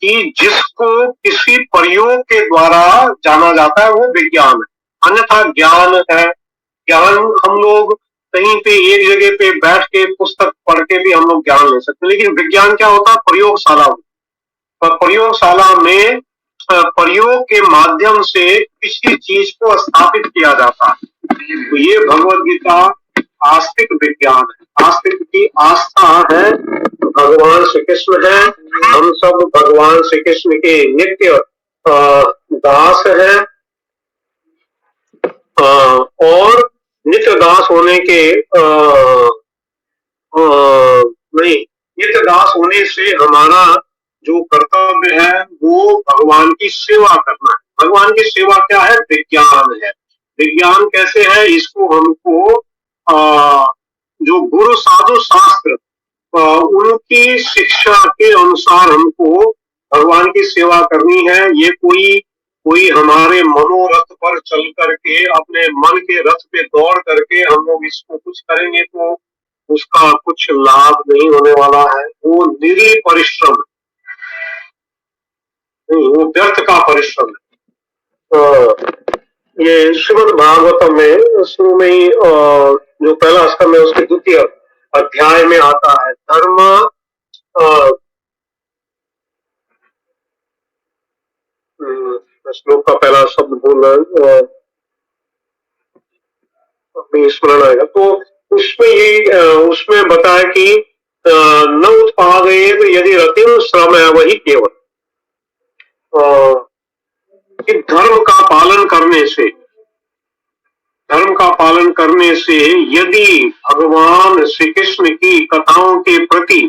कि जिसको किसी प्रयोग के द्वारा जाना जाता है वो विज्ञान है। अन्यथा ज्ञान है, ज्ञान हम लोग कहीं पे एक जगह पे बैठ के पुस्तक पढ़ के भी हम लोग ज्ञान ले सकते हैं, लेकिन विज्ञान क्या होता है? प्रयोगशाला। और प्रयोगशाला में प्रयोग के माध्यम से किसी चीज को स्थापित किया जाता है। तो ये भगवत गीता आस्तिक विज्ञान है, आस्तिक की आस्था है, भगवान श्री कृष्ण है, हम सब भगवान श्री कृष्ण के नित्य दास हैं, और नित्य दास होने के नहीं, नित्य दास होने से हमारा जो कर्तव्य है वो भगवान की सेवा करना है। भगवान की सेवा क्या है? विज्ञान है। विज्ञान कैसे है? इसको हमको जो गुरु साधु शास्त्र उनकी शिक्षा के अनुसार हमको भगवान की सेवा करनी है। ये कोई हमारे मनोरथ पर चल करके, अपने मन के रथ पे दौड़ करके हम लोग इसको कुछ करेंगे तो उसका कुछ लाभ नहीं होने वाला है। वो निरी परिश्रम नहीं, वो व्यर्थ का परिश्रम है। ये श्रीमद् भागवतम में शुरू में ही जो पहला स्कंद है उसके द्वितीय अध्याय में आता है, धर्म श्लोक का पहला शब्द बोलना अपनी स्मरण आएगा। तो उसमें ये उसमें बताया कि न उत्पादयेत यदि रतिम श्रम है वही केवल, कि धर्म का पालन करने से यदि भगवान श्री कृष्ण की कथाओं के प्रति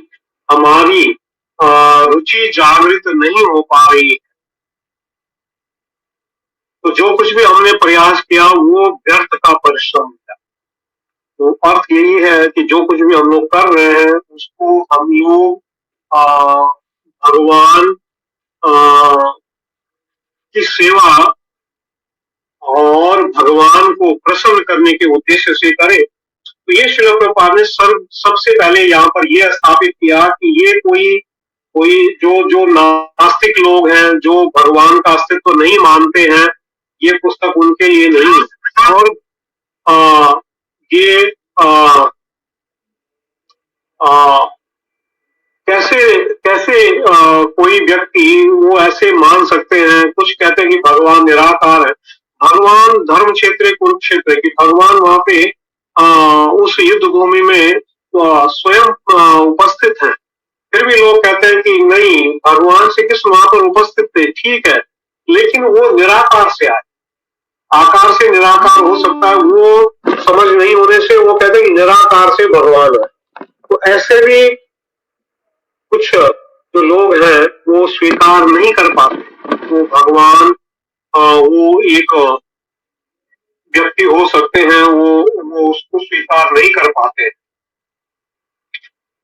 हमारी रुचि जागृत नहीं हो पा रही, तो जो कुछ भी हमने प्रयास किया वो व्यर्थ का परिश्रम है। तो अर्थ यही है कि जो कुछ भी हम लोग कर रहे हैं उसको हम लोग भगवान की सेवा और भगवान को प्रसन्न करने के उद्देश्य से करें। तो ये श्रील प्रभुपाद ने सबसे पहले यहाँ पर यह स्थापित किया कि ये कोई जो नास्तिक लोग हैं, जो भगवान का अस्तित्व नहीं मानते हैं, ये पुस्तक उनके लिए नहीं है। और ये कैसे कोई व्यक्ति वो ऐसे मान सकते हैं? कुछ कहते हैं कि भगवान निराकार है। भगवान धर्म क्षेत्र कुरुक्षेत्र की भगवान वहां पे उस युद्ध भूमि में स्वयं उपस्थित हैं, फिर भी लोग कहते हैं कि नहीं, भगवान श्री कृष्ण वहां पर उपस्थित थे, ठीक है, लेकिन वो निराकार से आए। आकार से निराकार हो सकता है, वो समझ नहीं होने से वो कहते हैं कि निराकार से भगवान है। तो ऐसे भी कुछ जो लोग हैं वो स्वीकार नहीं कर पाते। तो भगवान वो एक व्यक्ति हो सकते हैं, वो उसको स्वीकार नहीं कर पाते।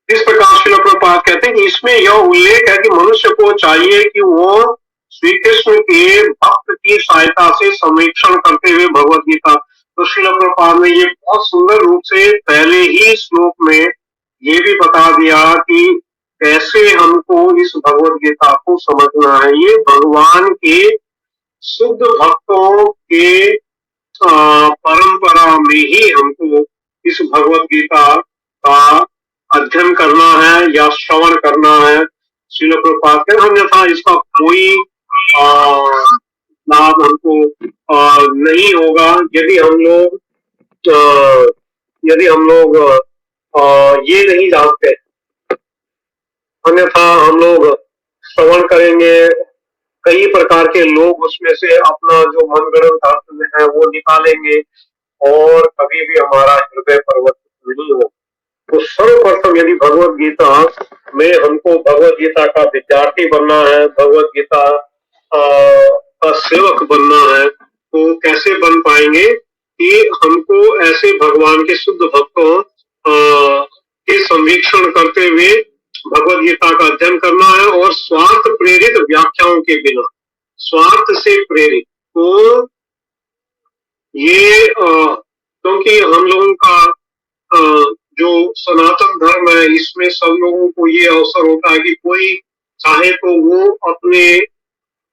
इस प्रकार श्रील प्रभुपाद कहते हैं कि इसमें यह उल्लेख है कि मनुष्य को चाहिए कि वो श्री कृष्ण के भक्त की सहायता से समीक्षण करते हुए भगवत गीता। तो श्रील प्रभुपाद ने ये बहुत सुंदर रूप से पहले ही श्लोक में ये भी बता दिया कि कैसे हमको इस भगवत गीता को समझना है। ये भगवान के शुद्ध भक्तों के परंपरा में ही हमको इस भगवत गीता का अध्ययन करना है या श्रवण करना है। श्रील प्रभुपाद के अन्यथा इसका कोई लाभ हमको नहीं होगा। यदि हम लोग ये नहीं जानते। अन्यथा हम लोग श्रवण करेंगे, कई प्रकार के लोग उसमें से अपना जो मनगढ़ंत अर्थ है वो निकालेंगे और कभी भी हमारा हृदय परिवर्तित नहीं हो। तो सर्वप्रथम यदि भगवत गीता में हमको भगवत गीता का विद्यार्थी बनना है, भगवत गीता का सेवक बनना है, तो कैसे बन पाएंगे कि हमको ऐसे भगवान के शुद्ध भक्तों के संवीक्षण करते हुए भगवत गीता का अध्ययन करना है और स्वार्थ प्रेरित व्याख्याओं के बिना, स्वार्थ से प्रेरित। तो ये क्योंकि हम लोगों का जो सनातन धर्म है, इसमें सब लोगों को ये अवसर होता है कि कोई चाहे तो वो अपने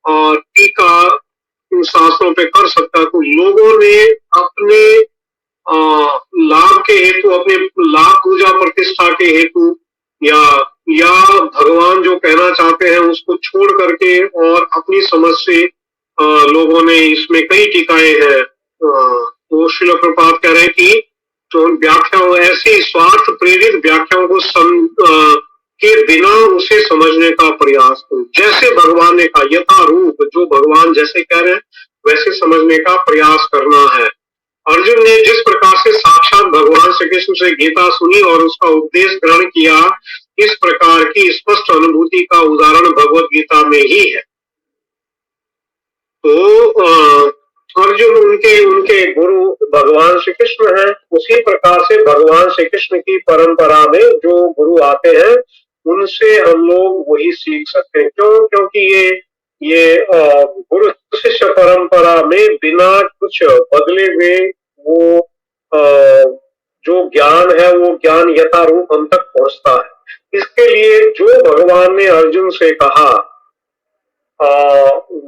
टीका इन शास्त्रों पे कर सकता है। तो लोगों ने अपने लाभ के हेतु, अपने लाभ पूजा प्रतिष्ठा के हेतु या भगवान जो कहना चाहते हैं उसको छोड़ करके और अपनी समझ से लोगों ने इसमें कई टीकाएं हैं। तो श्रील प्रभुपाद कह रहे हैं कि तो व्याख्याओं, ऐसी स्वार्थ प्रेरित व्याख्याओं को के बिना उसे समझने का प्रयास करो। जैसे भगवान ने कहा, यथारूप, जो भगवान जैसे कह रहे हैं वैसे समझने का प्रयास करना है। अर्जुन ने जिस प्रकार से साक्षात भगवान श्री कृष्ण से गीता सुनी और उसका उपदेश ग्रहण किया, इस प्रकार की स्पष्ट अनुभूति का उदाहरण भगवत गीता में ही है। तो अर्जुन उनके गुरु भगवान श्री कृष्ण हैं। उसी प्रकार से भगवान श्री कृष्ण की परंपरा में जो गुरु आते हैं उनसे हम लोग वही सीख सकते हैं। क्यों? क्योंकि ये गुरु शिष्य परंपरा में बिना कुछ बदले हुए वो जो ज्ञान है वो ज्ञान यथारूप हम तक पहुंचता है। इसके लिए जो भगवान ने अर्जुन से कहा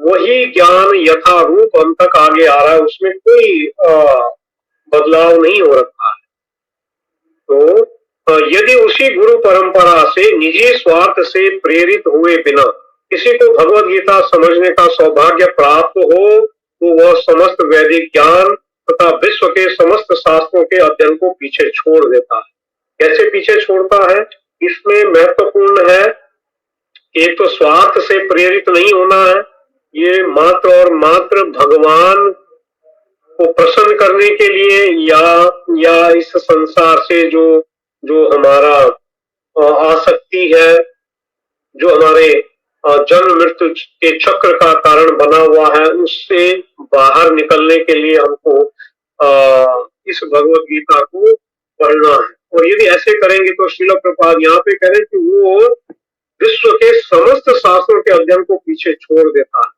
वही ज्ञान यथारूप हम तक आगे आ रहा है, उसमें कोई बदलाव नहीं हो रखा है। तो यदि उसी गुरु परंपरा से निजी स्वार्थ से प्रेरित हुए बिना किसी को भगवत गीता समझने का सौभाग्य प्राप्त हो तो वह समस्त वैदिक ज्ञान तथा विश्व के समस्त शास्त्रों के अध्ययन को पीछे छोड़ देता है। कैसे पीछे छोड़ता है? इसमें महत्वपूर्ण है, एक तो स्वार्थ से प्रेरित नहीं होना है, ये मात्र और मात्र भगवान को प्रसन्न करने के लिए या इस संसार से जो हमारा आसक्ति है, जो हमारे जन्म मृत्यु के चक्र का कारण बना हुआ है, उससे बाहर निकलने के लिए हमको इस भगवत गीता को पढ़ना है। और यदि ऐसे करेंगे तो श्रील प्रभुपाद यहाँ पे कह रहे कि वो विश्व के समस्त शास्त्रों के अध्ययन को पीछे छोड़ देता है।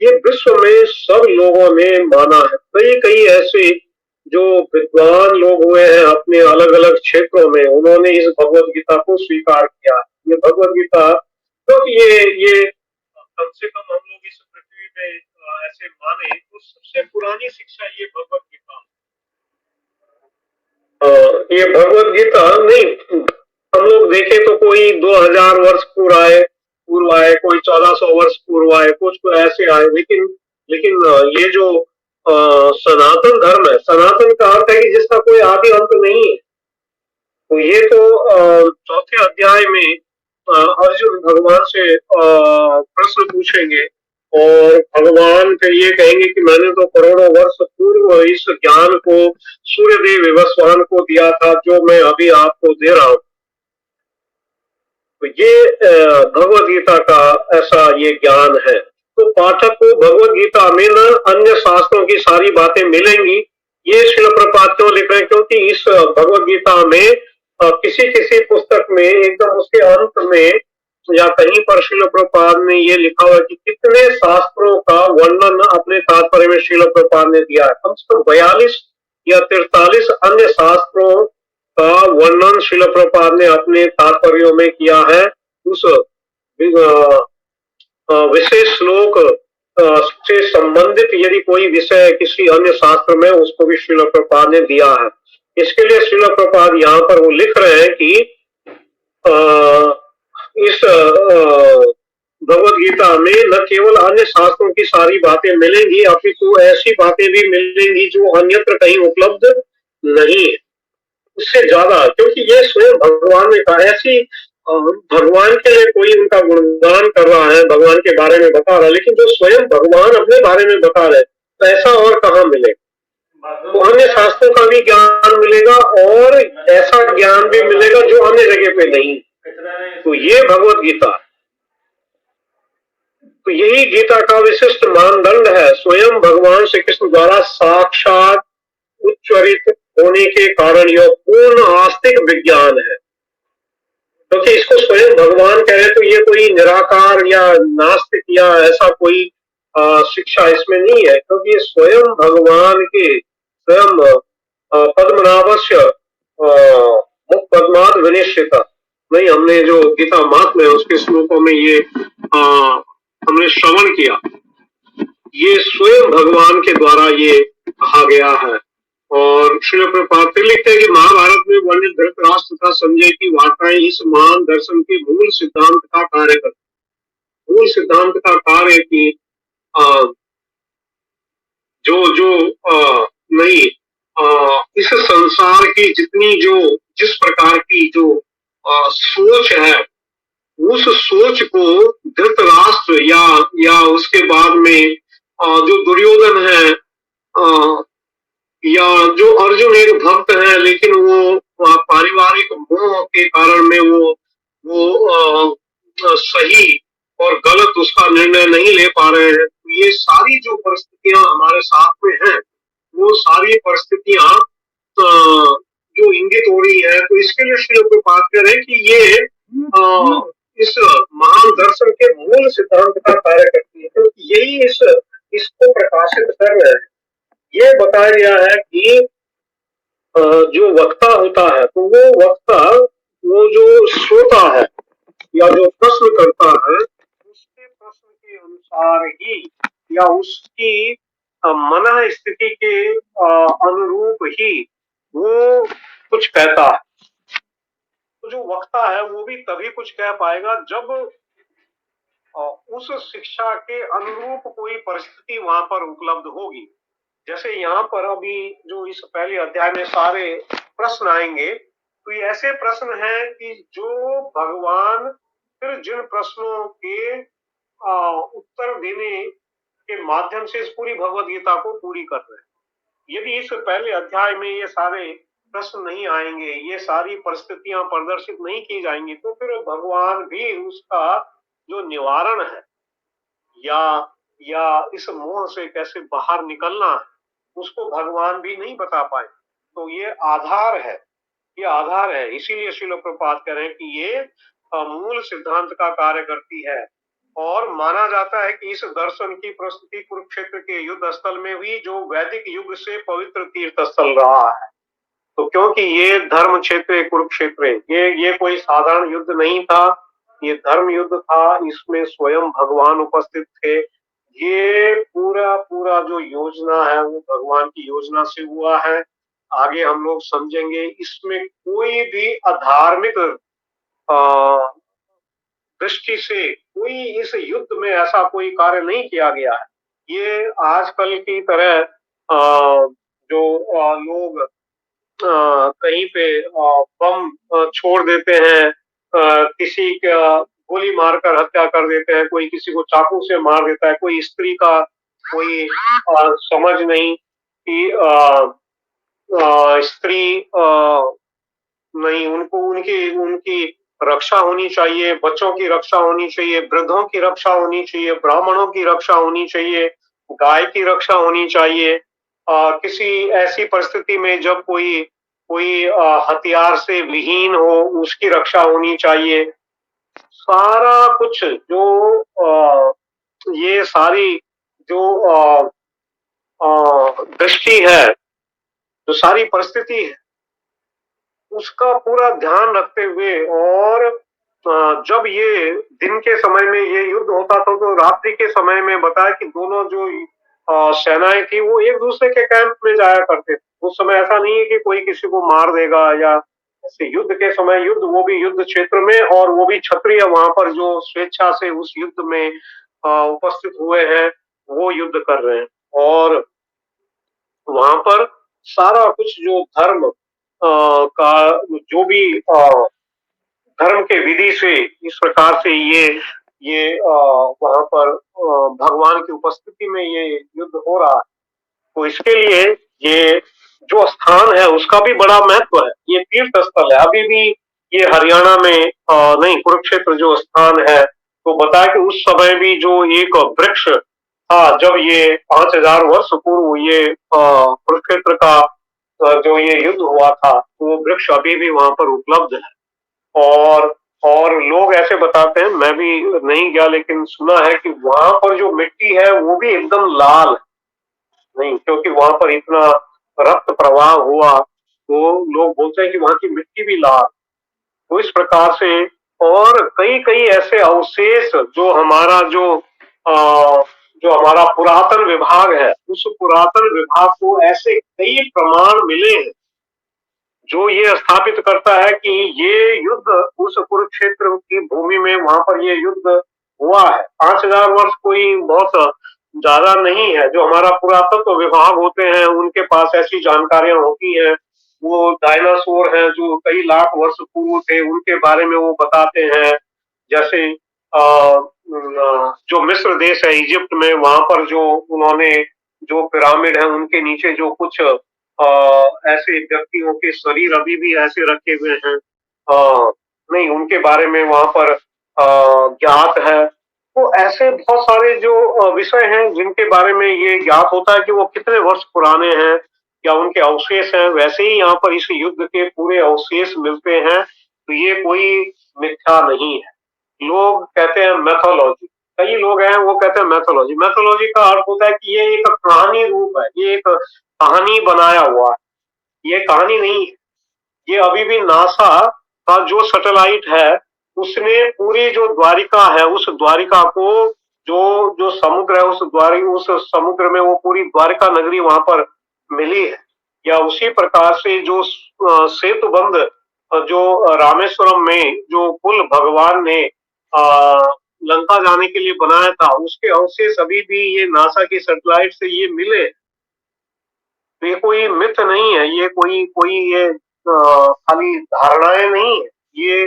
ये विश्व में सब लोगों ने माना है। कई ऐसे जो विद्वान लोग हुए हैं अपने अलग अलग क्षेत्रों में, उन्होंने इस भगवत गीता को स्वीकार किया। ये भगवत गीता तो ये कम से कम हम लोग इस पृथ्वी में ऐसे माने तो सबसे पुरानी शिक्षा ये भगवत गीता। ये भगवत गीता नहीं, हम लोग देखें तो कोई 2000 वर्ष पूर्व आए, कोई 1400 वर्ष पूर्व आए, कुछ तो ऐसे आए, लेकिन ये जो सनातन धर्म है, सनातन का अर्थ है कि जिसका कोई आदि अंत नहीं है। तो ये तो चौथे अध्याय में अर्जुन भगवान से प्रश्न पूछेंगे और भगवान फिर ये कहेंगे कि मैंने तो करोड़ों वर्ष पूर्व इस ज्ञान को सूर्यदेव विवस्वान को दिया था, जो मैं अभी आपको दे रहा हूं। तो ये भगवत गीता का ऐसा ये ज्ञान है। तो पाठक को भगवत गीता में न अन्य शास्त्रों की सारी बातें मिलेंगी। ये श्रील प्रभुपाद क्यों लिख रहे हैं? क्योंकि इस भगवत गीता में किसी पुस्तक में एकदम उसके अंत में या कहीं पर श्रील प्रभुपाद ने ये लिखा हुआ कि कितने शास्त्रों का वर्णन अपने तात्पर्य में श्रील प्रभुपाद ने दिया है। कम से कम 42 या 43 अन्य शास्त्रों का वर्णन श्रील प्रभुपाद ने अपने तात्पर्यों में किया है। उस विशेष श्लोक से संबंधित यदि कोई विषय किसी अन्य शास्त्र में, उसको भी श्रील प्रभुपाद ने दिया है। इसके लिए श्रील प्रभुपाद यहाँ पर वो लिख रहे हैं कि इस भगवत गीता में न केवल अन्य शास्त्रों की सारी बातें मिलेंगी, अपितु ऐसी बातें भी मिलेंगी जो अन्यत्र कहीं उपलब्ध नहीं है। उससे ज्यादा, क्योंकि ये स्वयं भगवान ने कहा। ऐसी भगवान के लिए कोई उनका गुणगान कर रहा है, भगवान के बारे में बता रहा है, लेकिन जो स्वयं भगवान अपने बारे में बता रहे, तो ऐसा और कहाँ मिलेगा। तो अन्य शास्त्रों का भी ज्ञान मिलेगा और ऐसा ज्ञान भी मिलेगा जो अन्य जगह पे नहीं। तो ये भगवत गीता, तो यही गीता का विशिष्ट मानदंड है। स्वयं भगवान श्री कृष्ण द्वारा साक्षात उच्चरित होने के कारण यह पूर्ण आस्तिक विज्ञान है। क्योंकि इसको स्वयं भगवान कह रहे, तो ये कोई निराकार या नास्तिक या ऐसा कोई शिक्षा इसमें नहीं है, क्योंकि ये स्वयं भगवान के स्वयं पद्मनाभस्य मुख पद्माद विनिश्चिता, नहीं, हमने जो गीता मात में उसके श्लोकों में ये हमने श्रवण किया, ये स्वयं भगवान के द्वारा ये कहा गया है। और श्रील प्रभुपाद फिर लिखते हैं कि महाभारत में वर्णित धृतराष्ट्र तथा संजय की वार्ताएं इस महान दर्शन के मूल सिद्धांत का कार्य करती। मूल सिद्धांत का कार्य की जो जो नहीं इस संसार की जितनी जो जिस प्रकार की जो सोच है, उस सोच को धृतराष्ट्र या उसके बाद में जो दुर्योधन है या जो अर्जुन एक भक्त है, लेकिन वो पारिवारिक मोह के कारण में वो सही और गलत उसका निर्णय नहीं ले पा रहे हैं। ये सारी जो परिस्थितियां हमारे साथ में हैं, वो सारी परिस्थितियां जो इंगित हो रही है, तो इसके लिए श्री प्रभुपाद कह रहे हैं कि ये इस महान दर्शन के मूल सिद्धांत का कार्य करती है, क्योंकि यही इसको प्रकाशित कर रहे हैं। ये बताया गया है कि जो वक्ता होता है, तो वो वक्ता, वो जो श्रोता है या जो प्रश्न करता है, उसके प्रश्न के अनुसार ही या उसकी मन स्थिति के अनुरूप ही वो कुछ कहता है। तो जो वक्ता है वो भी तभी कुछ कह पाएगा जब उस शिक्षा के अनुरूप कोई परिस्थिति वहां पर उपलब्ध होगी। जैसे यहाँ पर अभी जो इस पहले अध्याय में सारे प्रश्न आएंगे, तो ये ऐसे प्रश्न हैं कि जो भगवान फिर जिन प्रश्नों के उत्तर देने के माध्यम से इस पूरी भगवत गीता को पूरी कर रहे हैं। यदि इस पहले अध्याय में ये सारे प्रश्न नहीं आएंगे, ये सारी परिस्थितियां प्रदर्शित नहीं की जाएंगी, तो फिर भगवान भी उसका जो निवारण है या इस मोह से कैसे बाहर निकलना है, उसको भगवान भी नहीं बता पाए। तो ये आधार है, ये आधार है। इसीलिए श्रील प्रभुपाद कह रहे हैं कि ये मूल सिद्धांत का कार्य करती है। और माना जाता है कि इस दर्शन की प्रस्तुति कुरुक्षेत्र के युद्ध स्थल में हुई, जो वैदिक युग से पवित्र तीर्थ स्थल रहा है। तो क्योंकि ये धर्म क्षेत्र कुरुक्षेत्र, ये कोई साधारण युद्ध नहीं था, ये धर्म युद्ध था। इसमें स्वयं भगवान उपस्थित थे। ये पूरा जो योजना है वो भगवान की योजना से हुआ है। आगे हम लोग समझेंगे। इसमें कोई भी अधार्मिक दृष्टि से कोई इस युद्ध में ऐसा कोई कार्य नहीं किया गया है। ये आजकल की तरह जो लोग कहीं पे बम छोड़ देते हैं, किसी का गोली मारकर हत्या कर देते हैं, कोई किसी को चाकू से मार देता है, कोई स्त्री का कोई समझ नहीं कि स्त्री नहीं, उनको उनकी उनकी रक्षा होनी चाहिए, बच्चों की रक्षा होनी चाहिए, वृद्धों की रक्षा होनी चाहिए, ब्राह्मणों की रक्षा होनी चाहिए, गाय की रक्षा होनी चाहिए। किसी ऐसी परिस्थिति में जब कोई कोई हथियार से विहीन हो, उसकी रक्षा होनी चाहिए। सारा कुछ जो ये सारी जो दृष्टि है, जो सारी परिस्थिति है, उसका पूरा ध्यान रखते हुए, और जब ये दिन के समय में ये युद्ध होता था, तो रात्रि के समय में बताया कि दोनों जो सेनाएं थी वो एक दूसरे के कैंप में जाया करते थे। उस समय ऐसा नहीं है कि कोई किसी को मार देगा या ऐसे। युद्ध के समय युद्ध, वो भी युद्ध क्षेत्र में, और वो भी क्षत्रिय वहां पर जो स्वेच्छा से उस युद्ध में उपस्थित हुए हैं, वो युद्ध कर रहे हैं। और वहां पर सारा कुछ जो धर्म का जो भी धर्म के विधि से इस प्रकार से ये वहां पर भगवान की उपस्थिति में ये युद्ध हो रहा है, तो इसके लिए ये जो स्थान है उसका भी बड़ा महत्व है। ये तीर्थ स्थल है। अभी भी ये हरियाणा में नहीं, कुरुक्षेत्र जो स्थान है, तो बताया कि उस समय भी जो एक वृक्ष था, जब ये 5000 वर्ष पूर्व ये कुरुक्षेत्र का जो ये युद्ध हुआ था, तो वो वृक्ष अभी भी वहां पर उपलब्ध है। और लोग ऐसे बताते हैं, मैं भी नहीं गया लेकिन सुना है कि वहां पर जो मिट्टी है वो भी एकदम लाल है। नहीं, क्योंकि वहां पर इतना रक्त प्रवाह हुआ, तो लोग बोलते हैं कि वहां की मिट्टी भी लाल। तो इस प्रकार से और कई कई ऐसे अवशेष जो हमारा जो हमारा पुरातन विभाग है, उस पुरातन विभाग को ऐसे कई प्रमाण मिले हैं जो ये स्थापित करता है कि ये युद्ध उस कुरुक्षेत्र की भूमि में वहां पर ये युद्ध हुआ है। 5000 वर्ष कोई बहुत ज्यादा नहीं है। जो हमारा पुरातत्व विभाग होते हैं उनके पास ऐसी जानकारियां होती हैं। वो डायनासोर हैं जो कई लाख वर्ष पूर्व थे, उनके बारे में वो बताते हैं। जैसे जो मिस्र देश है, इजिप्ट में, वहां पर जो उन्होंने जो पिरामिड है उनके नीचे जो कुछ ऐसे व्यक्तियों के शरीर अभी भी ऐसे रखे हुए हैं, नहीं, उनके बारे में वहां पर ज्ञात है। तो ऐसे बहुत सारे जो विषय हैं जिनके बारे में ये ज्ञात होता है कि वो कितने वर्ष पुराने हैं या उनके अवशेष हैं। वैसे ही यहाँ पर इस युद्ध के पूरे अवशेष मिलते हैं, तो ये कोई मिथ्या नहीं है। लोग कहते हैं मैथोलॉजी, कई लोग हैं वो कहते हैं मैथोलॉजी। मैथोलॉजी का अर्थ होता है कि ये एक कहानी रूप है, ये एक कहानी बनाया हुआ है, ये कहानी नहीं है। ये अभी भी नासा का जो सैटेलाइट है उसने पूरी जो द्वारिका है, उस द्वारिका को जो जो समुद्र है, उस समुद्र में वो पूरी द्वारिका नगरी वहां पर मिली है। या उसी प्रकार से जो सेतु बंध जो रामेश्वरम में जो पुल भगवान ने लंका जाने के लिए बनाया था, उसके अवशेष अभी भी ये नासा की सैटेलाइट से ये मिले। तो ये कोई मिथ नहीं है, ये कोई कोई ये खाली धारणाएं नहीं है,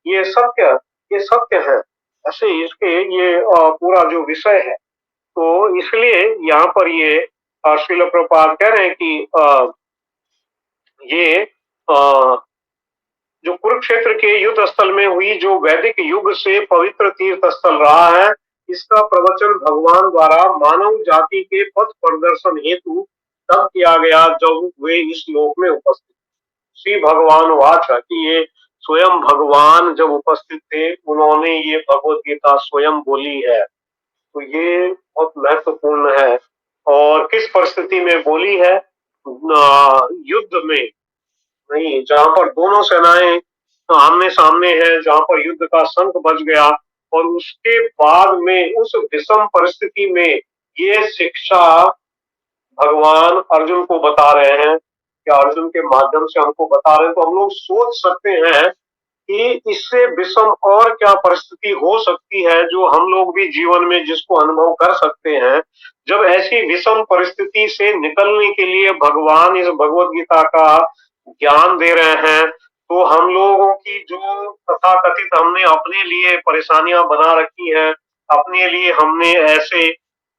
ये सत्य, ये सत्य है। ऐसे इसके ये पूरा जो विषय है, तो इसलिए यहाँ पर ये श्रील प्रभुपाद कह रहे हैं कि ये जो कुरुक्षेत्र के युद्ध स्थल में हुई जो वैदिक युग से पवित्र तीर्थ स्थल रहा है, इसका प्रवचन भगवान द्वारा मानव जाति के पथ प्रदर्शन हेतु तब किया गया जब वे इस लोक में उपस्थित। श्री भगवान वाच कि ये स्वयं भगवान जब उपस्थित थे, उन्होंने ये भगवत गीता स्वयं बोली है। तो ये बहुत महत्वपूर्ण है। और किस परिस्थिति में बोली है? युद्ध में नहीं, जहां पर दोनों सेनाएं आमने सामने है, जहां पर युद्ध का शंख बज गया, और उसके बाद में उस विषम परिस्थिति में ये शिक्षा भगवान अर्जुन को बता रहे हैं, या अर्जुन के माध्यम से हमको बता रहे हैं। तो हम लोग सोच सकते हैं कि इससे विषम और क्या परिस्थिति हो सकती है जो हम लोग भी जीवन में जिसको अनुभव कर सकते हैं। जब ऐसी विषम परिस्थिति से निकलने के लिए भगवान इस भगवत गीता का ज्ञान दे रहे हैं, तो हम लोगों की जो तथाकथित हमने अपने लिए परेशानियां बना रखी हैं, अपने लिए हमने ऐसे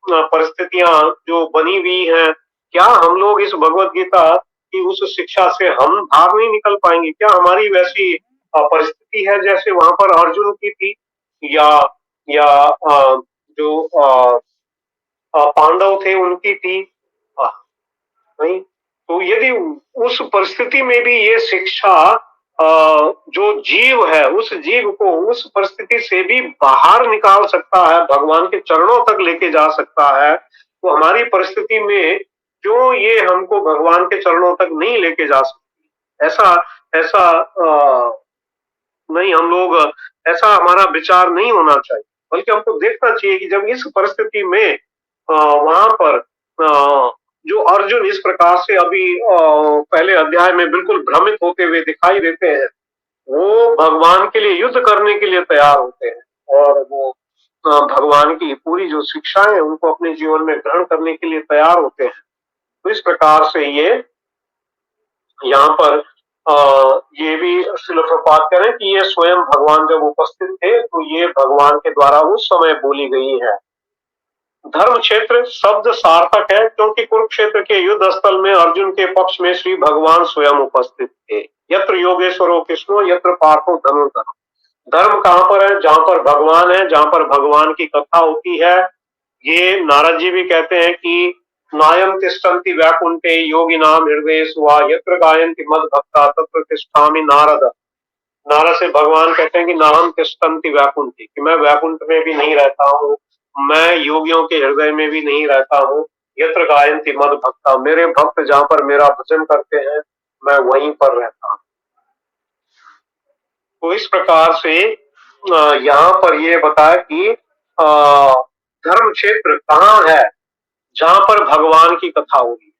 परिस्थितियां जो बनी हुई हैं, क्या हम लोग इस भगवत गीता की उस शिक्षा से हम भाग नहीं निकल पाएंगे? क्या हमारी वैसी परिस्थिति है जैसे वहां पर अर्जुन की थी, या जो पांडव थे उनकी थी? नहीं। तो यदि उस परिस्थिति में भी ये शिक्षा जो जीव है, उस जीव को उस परिस्थिति से भी बाहर निकाल सकता है, भगवान के चरणों तक लेके जा सकता है, तो हमारी परिस्थिति में क्यों ये हमको भगवान के चरणों तक नहीं लेके जा सकती? ऐसा ऐसा नहीं, हम लोग ऐसा हमारा विचार नहीं होना चाहिए, बल्कि हमको देखना चाहिए कि जब इस परिस्थिति में वहां पर जो अर्जुन इस प्रकार से अभी पहले अध्याय में बिल्कुल भ्रमित होते हुए दिखाई देते हैं, वो भगवान के लिए युद्ध करने के लिए तैयार होते हैं, और वो भगवान की पूरी जो शिक्षाएं हैं उनको अपने जीवन में ग्रहण करने के लिए तैयार होते हैं। तो इस प्रकार से ये यहाँ पर ये भी श्रील प्रभुपाद कह रहे हैं कि ये स्वयं भगवान जब उपस्थित थे तो ये भगवान के द्वारा उस समय बोली गई है। धर्म क्षेत्र शब्द सार्थक है क्योंकि कुरुक्षेत्र के युद्ध स्थल में अर्जुन के पक्ष में श्री भगवान स्वयं उपस्थित थे। यत्र योगेश्वरो कृष्णो यत्र पार्थो धनुर्धर। धर्म कहाँ पर है? जहाँ पर भगवान है, जहाँ पर भगवान की कथा होती है। ये नारद जी भी कहते हैं कि नायम तिष्ठन्ति वैकुंठे योगिनाम हृदयेषु वा यत्र गायन्ति मद भक्ता तत्र तिष्ठामि नारद। नारद से भगवान कहते हैं कि नाहम तिष्ठन्ति वैकुंठे, कि मैं वैकुंठ में भी नहीं रहता हूँ, मैं योगियों के हृदय में भी नहीं रहता हूँ। यत्र गायन्ति मद भक्ता, मेरे भक्त जहाँ पर मेरा भजन करते हैं मैं वहीं पर रहता हूँ। तो इस प्रकार से यहाँ पर ये बताया कि धर्म क्षेत्र कहाँ है? जहाँ पर भगवान की कथा होगी।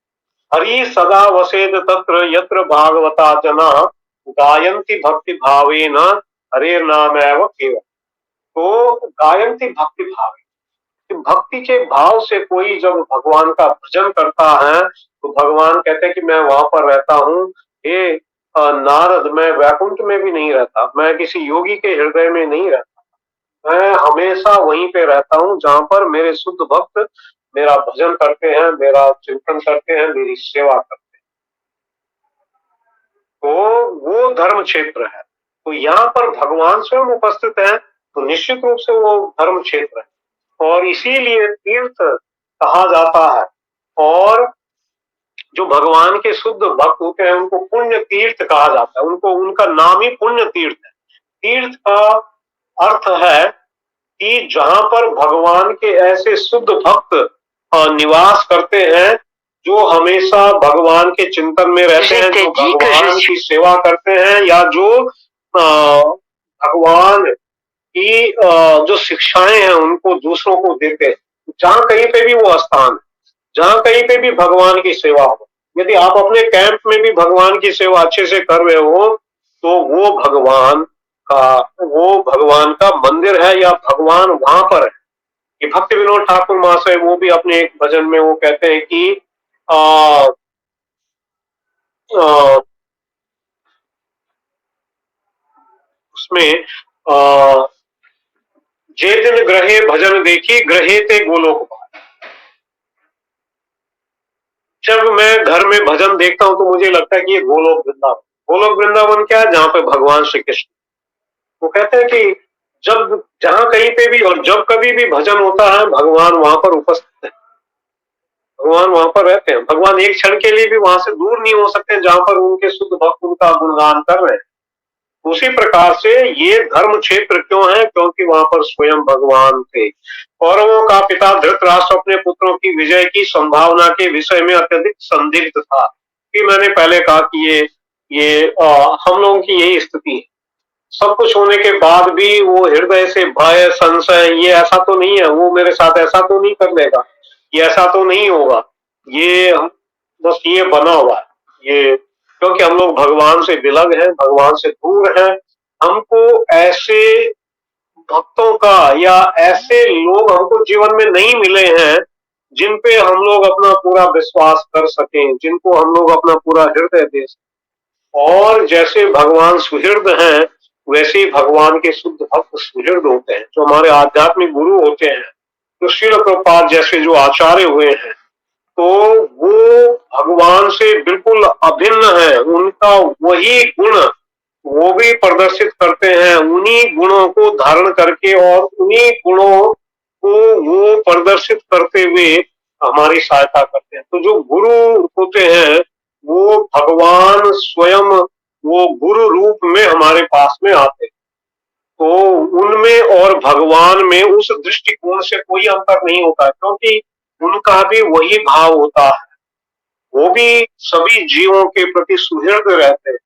हरि सदा वसेद तत्र यत्र भागवता जना गायन्ति भक्ति भावेन हरे नाम एव केवल। तो गायन्ति भक्ति भावे, भक्ति के भाव से कोई जब भगवान का भजन करता है तो भगवान कहते हैं कि मैं वहां पर रहता हूँ। हे नारद, मैं वैकुंठ में भी नहीं रहता, मैं किसी योगी के हृदय में नहीं रहता, मैं हमेशा वहीं पे रहता हूँ जहाँ पर मेरे शुद्ध भक्त मेरा भजन करते हैं, मेरा चिंतन करते हैं, मेरी सेवा करते हैं। तो वो धर्म क्षेत्र है। तो यहाँ पर भगवान स्वयं उपस्थित है तो निश्चित रूप से वो धर्म क्षेत्र है और इसीलिए तीर्थ कहा जाता है। और जो भगवान के शुद्ध भक्त होते हैं उनको पुण्य तीर्थ कहा जाता है, उनको उनका नाम ही पुण्य तीर्थ है। तीर्थ का अर्थ है कि जहां पर भगवान के ऐसे शुद्ध भक्त निवास करते हैं जो हमेशा भगवान के चिंतन में रहते हैं, जो भगवान की सेवा करते हैं या जो भगवान की जो शिक्षाएं हैं उनको दूसरों को देते हैं। जहां कहीं पे भी वो स्थान है, जहां कहीं पे भी भगवान की सेवा हो, यदि आप अपने कैंप में भी भगवान की सेवा अच्छे से कर रहे हो तो वो भगवान का मंदिर है या भगवान वहां पर है। कि भक्ति विनोद ठाकुर महाशय वो भी अपने एक भजन में वो कहते हैं कि उसमें जे दिन ग्रहे भजन देखी ग्रहे ते गोलोक। जब मैं घर में भजन देखता हूं तो मुझे लगता है कि ये गोलोक वृंदावन। गोलोक वृंदावन क्या है? जहाँ पे भगवान श्री कृष्ण। वो कहते हैं कि जब जहां कहीं पे भी और जब कभी भी भजन होता है भगवान वहां पर उपस्थित है, भगवान वहां पर रहते हैं। भगवान एक क्षण के लिए भी वहां से दूर नहीं हो सकते जहां पर उनके शुद्ध भक्त उनका गुणगान कर रहे हैं। उसी प्रकार से ये धर्म क्षेत्र क्यों है? क्योंकि वहां पर स्वयं भगवान थे। कौरवों का पिता धृतराष्ट्र अपने पुत्रों की विजय की संभावना के विषय में अत्यधिक संदिग्ध था। कि मैंने पहले कहा कि ये हम लोगों की यही स्थिति है। सब कुछ होने के बाद भी वो हृदय से भय संशय, ये ऐसा तो नहीं है, वो मेरे साथ ऐसा तो नहीं कर लेगा, ये ऐसा तो नहीं होगा, ये बस ये बना हुआ है ये, क्योंकि हम लोग भगवान से विलग हैं, भगवान से दूर हैं। हमको ऐसे भक्तों का या ऐसे लोग हमको जीवन में नहीं मिले हैं जिन पे हम लोग अपना पूरा विश्वास कर सकें, जिनको हम लोग अपना पूरा हृदय दे सकें। और जैसे भगवान सुहृद हैं वैसे ही भगवान के शुद्ध भक्त सुहृद होते हैं, जो हमारे आध्यात्मिक गुरु होते हैं। तो श्रील प्रभुपाद जैसे जो आचार्य हुए हैं तो वो भगवान से बिल्कुल अभिन्न है। उनका वही गुण वो भी प्रदर्शित करते हैं, उन्हीं गुणों को धारण करके और उन्हीं गुणों को वो प्रदर्शित करते हुए हमारी सहायता करते हैं। तो जो गुरु होते हैं वो भगवान स्वयं वो गुरु रूप में हमारे पास में आते हैं। तो उनमें और भगवान में उस दृष्टिकोण से कोई अंतर नहीं होता, क्योंकि उनका भी वही भाव होता है। वो भी सभी जीवों के प्रति सुहृद रहते हैं।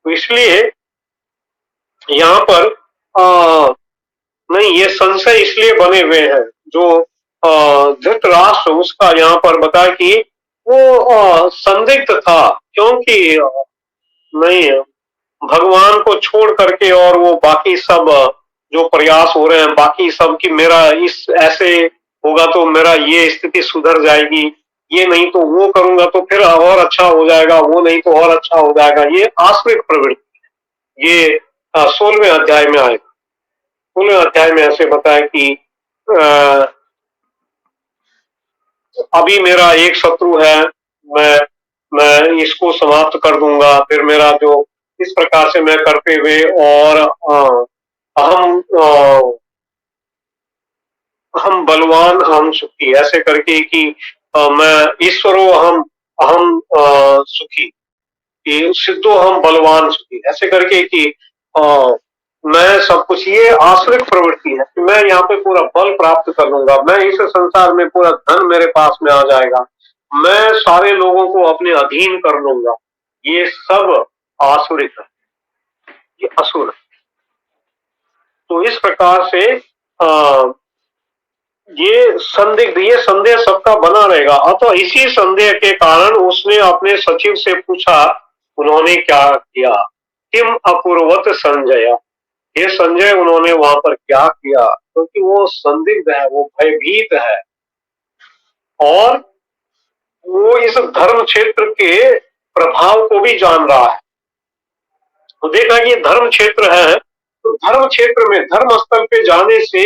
तो इसलिए यहाँ पर नहीं, ये संशय इसलिए बने हुए हैं जो धृतराष्ट्र उसका यहाँ पर बता कि वो संदिग्ध था, क्योंकि नहीं भगवान को छोड़ करके और वो बाकी सब जो प्रयास हो रहे हैं बाकी सब की मेरा इस ऐसे होगा तो मेरा ये स्थिति सुधर जाएगी, ये नहीं तो वो करूंगा तो फिर और अच्छा हो जाएगा, वो नहीं तो और अच्छा हो जाएगा। ये आश्रित प्रवृत्ति, ये 16वें अध्याय में आएगा। 16वें अध्याय में ऐसे बताया कि अ, अभी मेरा एक शत्रु है, मैं इसको समाप्त कर दूंगा, फिर मेरा जो इस प्रकार से मैं करते हुए और अहम हम बलवान हम सुखी, ऐसे करके कि मैं ईश्वरो हम अहम सुखी, कि सिद्धो हम बलवान सुखी, ऐसे करके कि अ, मैं सब कुछ, ये आश्रित प्रवृत्ति है कि मैं यहाँ पे पूरा बल प्राप्त कर लूंगा, मैं इस संसार में पूरा धन मेरे पास में आ जाएगा, मैं सारे लोगों को अपने अधीन कर लूंगा। ये सब आसुरित है, ये असुर है। तो इस प्रकार से आ, ये संदेह सबका बना रहेगा। अतः इसी संदेह के कारण उसने अपने सचिव से पूछा, उन्होंने क्या किया? किम अपूर्वत संजय, ये संजय उन्होंने वहां पर क्या किया? क्योंकि वो संदिग्ध है, वो भयभीत है, और वो इस धर्म क्षेत्र के प्रभाव को भी जान रहा है। तो देखा कि धर्म क्षेत्र है, तो धर्म क्षेत्र में धर्म स्थल पे जाने से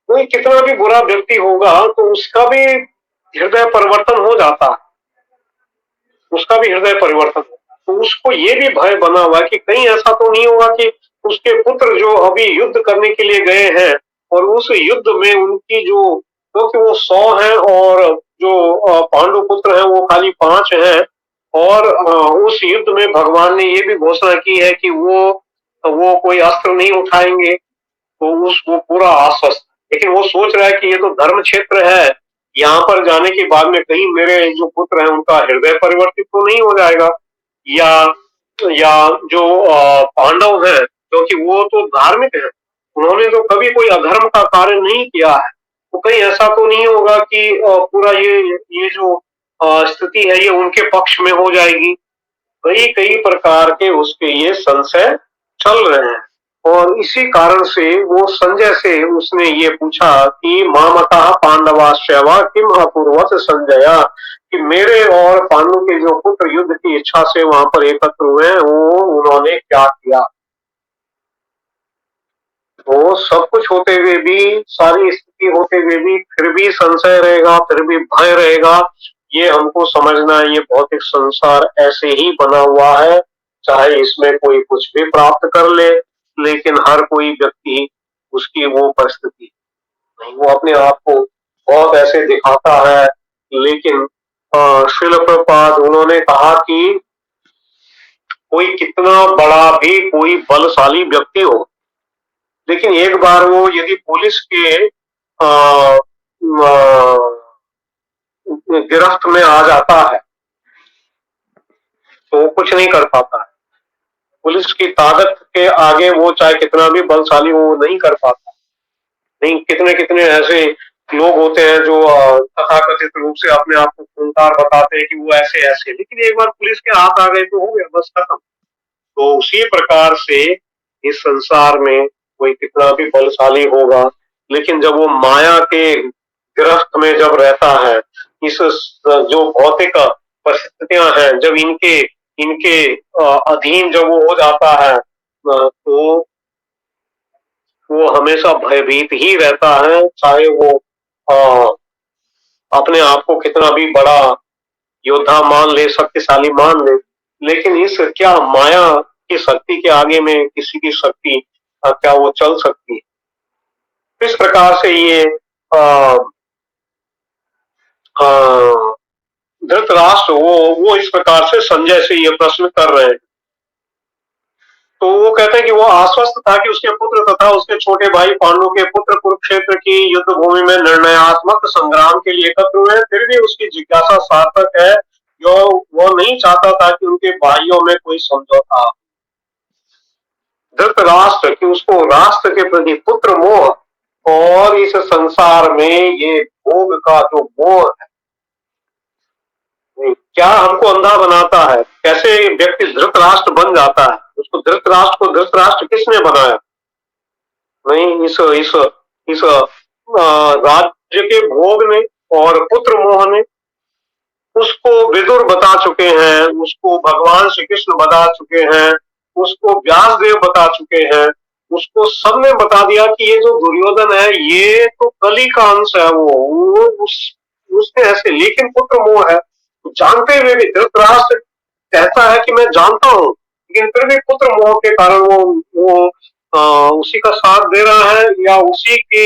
कोई कितना भी बुरा व्यक्ति होगा तो उसका भी हृदय परिवर्तन हो जाता है, उसका भी हृदय परिवर्तन होता है। तो उसको ये भी भय बना हुआ है कि कहीं ऐसा तो नहीं होगा कि उसके पुत्र जो अभी युद्ध करने के लिए गए हैं और उस युद्ध में उनकी जो, क्योंकि वो 100 हैं और जो पांडु पुत्र हैं वो खाली 5 हैं, और उस युद्ध में भगवान ने ये भी घोषणा की है कि वो कोई अस्त्र नहीं उठाएंगे, तो वो पूरा आश्वस्त। लेकिन वो सोच रहा है कि ये तो धर्म क्षेत्र है, यहाँ पर जाने के बाद में कहीं मेरे जो पुत्र हैं उनका हृदय परिवर्तित तो नहीं हो जाएगा, या जो पांडव हैं, क्योंकि वो तो धार्मिक है, उन्होंने तो कभी कोई अधर्म का कार्य नहीं किया है, तो कहीं ऐसा तो नहीं होगा कि पूरा ये जो स्थिति है ये उनके पक्ष में हो जाएगी। कई कई प्रकार के उसके ये संशय चल रहे हैं, और इसी कारण से वो संजय से उसने ये पूछा कि मामका पांडवाश्चैव किम अपूर्वत संजया, कि मेरे और पांडु के जो पुत्र युद्ध की इच्छा से वहां पर एकत्र हुए वो उन्होंने क्या किया। तो सब कुछ होते हुए भी, सारी स्थिति होते हुए भी फिर भी संशय रहेगा, फिर भी भय रहेगा। ये हमको समझना है, ये भौतिक संसार ऐसे ही बना हुआ है, चाहे इसमें कोई कुछ भी प्राप्त कर ले, लेकिन हर कोई व्यक्ति उसकी वो परिस्थिति नहीं, वो अपने आप को बहुत ऐसे दिखाता है। लेकिन श्रील प्रभुपाद उन्होंने कहा कि कोई कितना बड़ा भी कोई बलशाली व्यक्ति हो, लेकिन एक बार वो यदि पुलिस के गिरफ्त में आ जाता है तो वो कुछ नहीं कर पाता है। पुलिस की ताकत के आगे वो चाहे कितना भी बलशाली हो, वो नहीं कर पाता। नहीं, कितने कितने ऐसे लोग होते हैं जो तथाकथित रूप से अपने आप को खूंखार बताते हैं कि वो ऐसे ऐसे, लेकिन एक बार पुलिस के हाथ आ गए तो हो गया, बस खत्म। तो उसी प्रकार से इस संसार में कोई कितना भी बलशाली होगा, लेकिन जब वो माया के गिरफ्त में जब रहता है, इस जो भौतिक परिस्थितियां हैं, जब इनके इनके अधीन जब वो हो जाता है, तो वो हमेशा भयभीत ही रहता है, चाहे वो अ, अपने आप को कितना भी बड़ा योद्धा मान ले, शक्तिशाली मान ले, लेकिन इस क्या माया की शक्ति के आगे में किसी की शक्ति क्या वो चल सकती है? इस प्रकार से ये आ, आ, धृतराष्ट्र वो इस प्रकार से संजय से ये प्रश्न कर रहे हैं। तो वो कहते हैं कि वो आश्वस्त था कि उसके पुत्र तथा उसके छोटे भाई पांडु के पुत्र कुरुक्षेत्र की युद्ध भूमि में निर्णयात्मक संग्राम के लिए एकत्र हुए, फिर भी उसकी जिज्ञासा सार्थक है, जो वो नहीं चाहता था कि उनके भाइयों में कोई समझौता। धृतराष्ट्र कि उसको राष्ट्र के प्रति पुत्र मोह और इस संसार में ये भोग का जो मोह है, क्या हमको अंधा बनाता है, कैसे व्यक्ति धृतराष्ट्र बन जाता है। उसको धृतराष्ट्र को धृतराष्ट्र किसने बनाया? नहीं, इस राज्य के भोग ने और पुत्र मोह ने। उसको विदुर बता चुके हैं, उसको भगवान श्री कृष्ण बता चुके हैं, उसको व्यास देव बता चुके हैं, उसको सबने बता दिया कि ये जो दुर्योधन है ये तो कली का अंश है। वो उसने ऐसे, लेकिन पुत्र मोह है, जानते हुए भी धृतराष्ट्र कहता है कि मैं जानता हूँ, लेकिन फिर भी पुत्र मोह के कारण वो उसी का साथ दे रहा है, या उसी के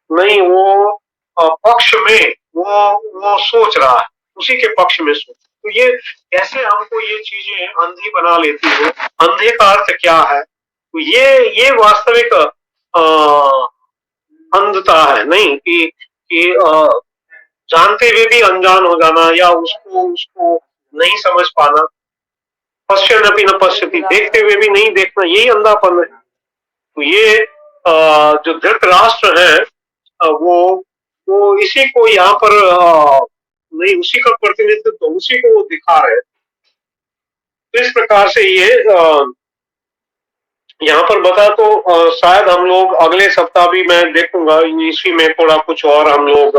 नहीं, वो पक्ष में वो सोच रहा है, उसी के पक्ष में सोच। तो ये कैसे हमको ये चीजें अंधी बना लेती है। अंधे का अर्थ क्या है? तो ये वास्तविक अंधता है, नहीं कि जानते हुए भी अनजान हो जाना, या उसको उसको नहीं समझ पाना। पश्यन्नपि न पश्यति, देखते हुए भी नहीं देखना, यही अंधापन है। तो ये जो धृतराष्ट्र है, वो इसी को यहाँ पर नहीं, उसी का प्रतिनिधित्व तो उसी को वो दिखा रहे हैं। तो इस प्रकार से ये यहाँ पर बता, तो शायद हम लोग अगले सप्ताह भी मैं देखूंगा इसी में थोड़ा कुछ और हम लोग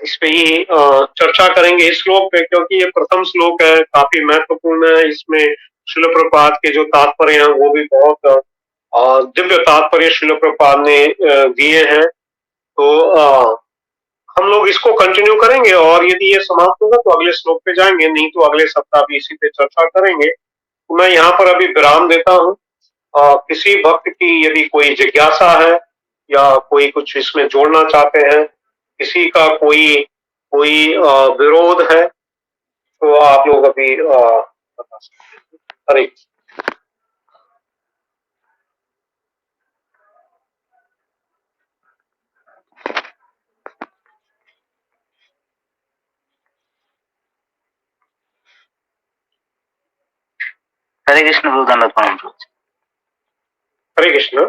इस पे ही चर्चा करेंगे इस श्लोक पे, क्योंकि ये प्रथम श्लोक है, काफी महत्वपूर्ण है। इसमें श्रील प्रभुपाद के जो तात्पर्य हैं वो भी बहुत दिव्य तात्पर्य श्रील प्रभुपाद ने दिए हैं। तो हम लोग इसको कंटिन्यू करेंगे, और यदि ये समाप्त होगा तो अगले श्लोक पे जाएंगे, नहीं तो अगले सप्ताह भी इसी पे चर्चा करेंगे। तो मैं यहाँ पर अभी विराम देता हूँ। किसी भक्त की यदि कोई जिज्ञासा है, या कोई कुछ इसमें जोड़ना चाहते हैं, किसी का कोई कोई विरोध है, तो आप लोग अभी बता सकते हैं। हरे हरे कृष्ण गुरुदानंद प्रणाम प्रभु। हरे कृष्ण।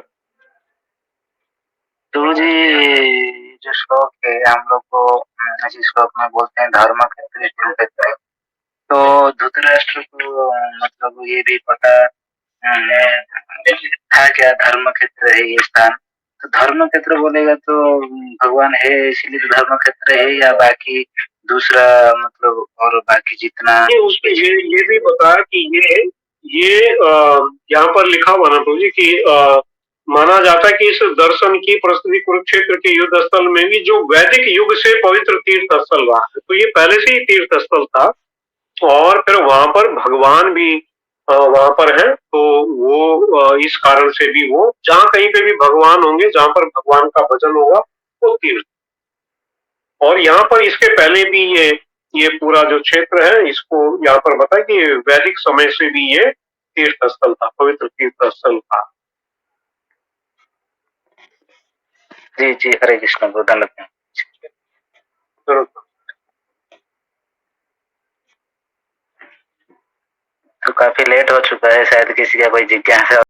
गुरु जी, जो श्लोक है हम लोग को इसी श्लोक में बोलते हैं धर्म क्षेत्र कुरुक्षेत्र। तो धृतराष्ट्र को मतलब ये भी पता था क्या धर्म क्षेत्र है ये स्थान? तो धर्म क्षेत्र बोलेगा तो भगवान है इसलिए तो धर्म क्षेत्र है, या बाकी दूसरा मतलब और बाकी जितना उसमें ये भी बताया कि ये यहाँ पर लिखा हुआ ना प्रभु जी की माना जाता है कि इस दर्शन की प्रस्तुति कुरुक्षेत्र के युद्ध स्थल में भी जो वैदिक युग से पवित्र तीर्थ स्थल रहा है। तो ये पहले से ही तीर्थ स्थल था, और फिर वहां पर भगवान भी वहां पर है। तो वो इस कारण से भी वो जहाँ कहीं पे भी भगवान होंगे, जहाँ पर भगवान का भजन होगा, वो तीर्थ। और यहाँ पर इसके पहले भी ये पूरा जो क्षेत्र है, इसको यहाँ पर बताया कि वैदिक समय से भी ये तीर्थ स्थल था, पवित्र तीर्थ स्थल था। जी जी, हरे कृष्ण गुरुदानंद। तो काफी लेट हो चुका है, शायद किसी का कोई जिज्ञासा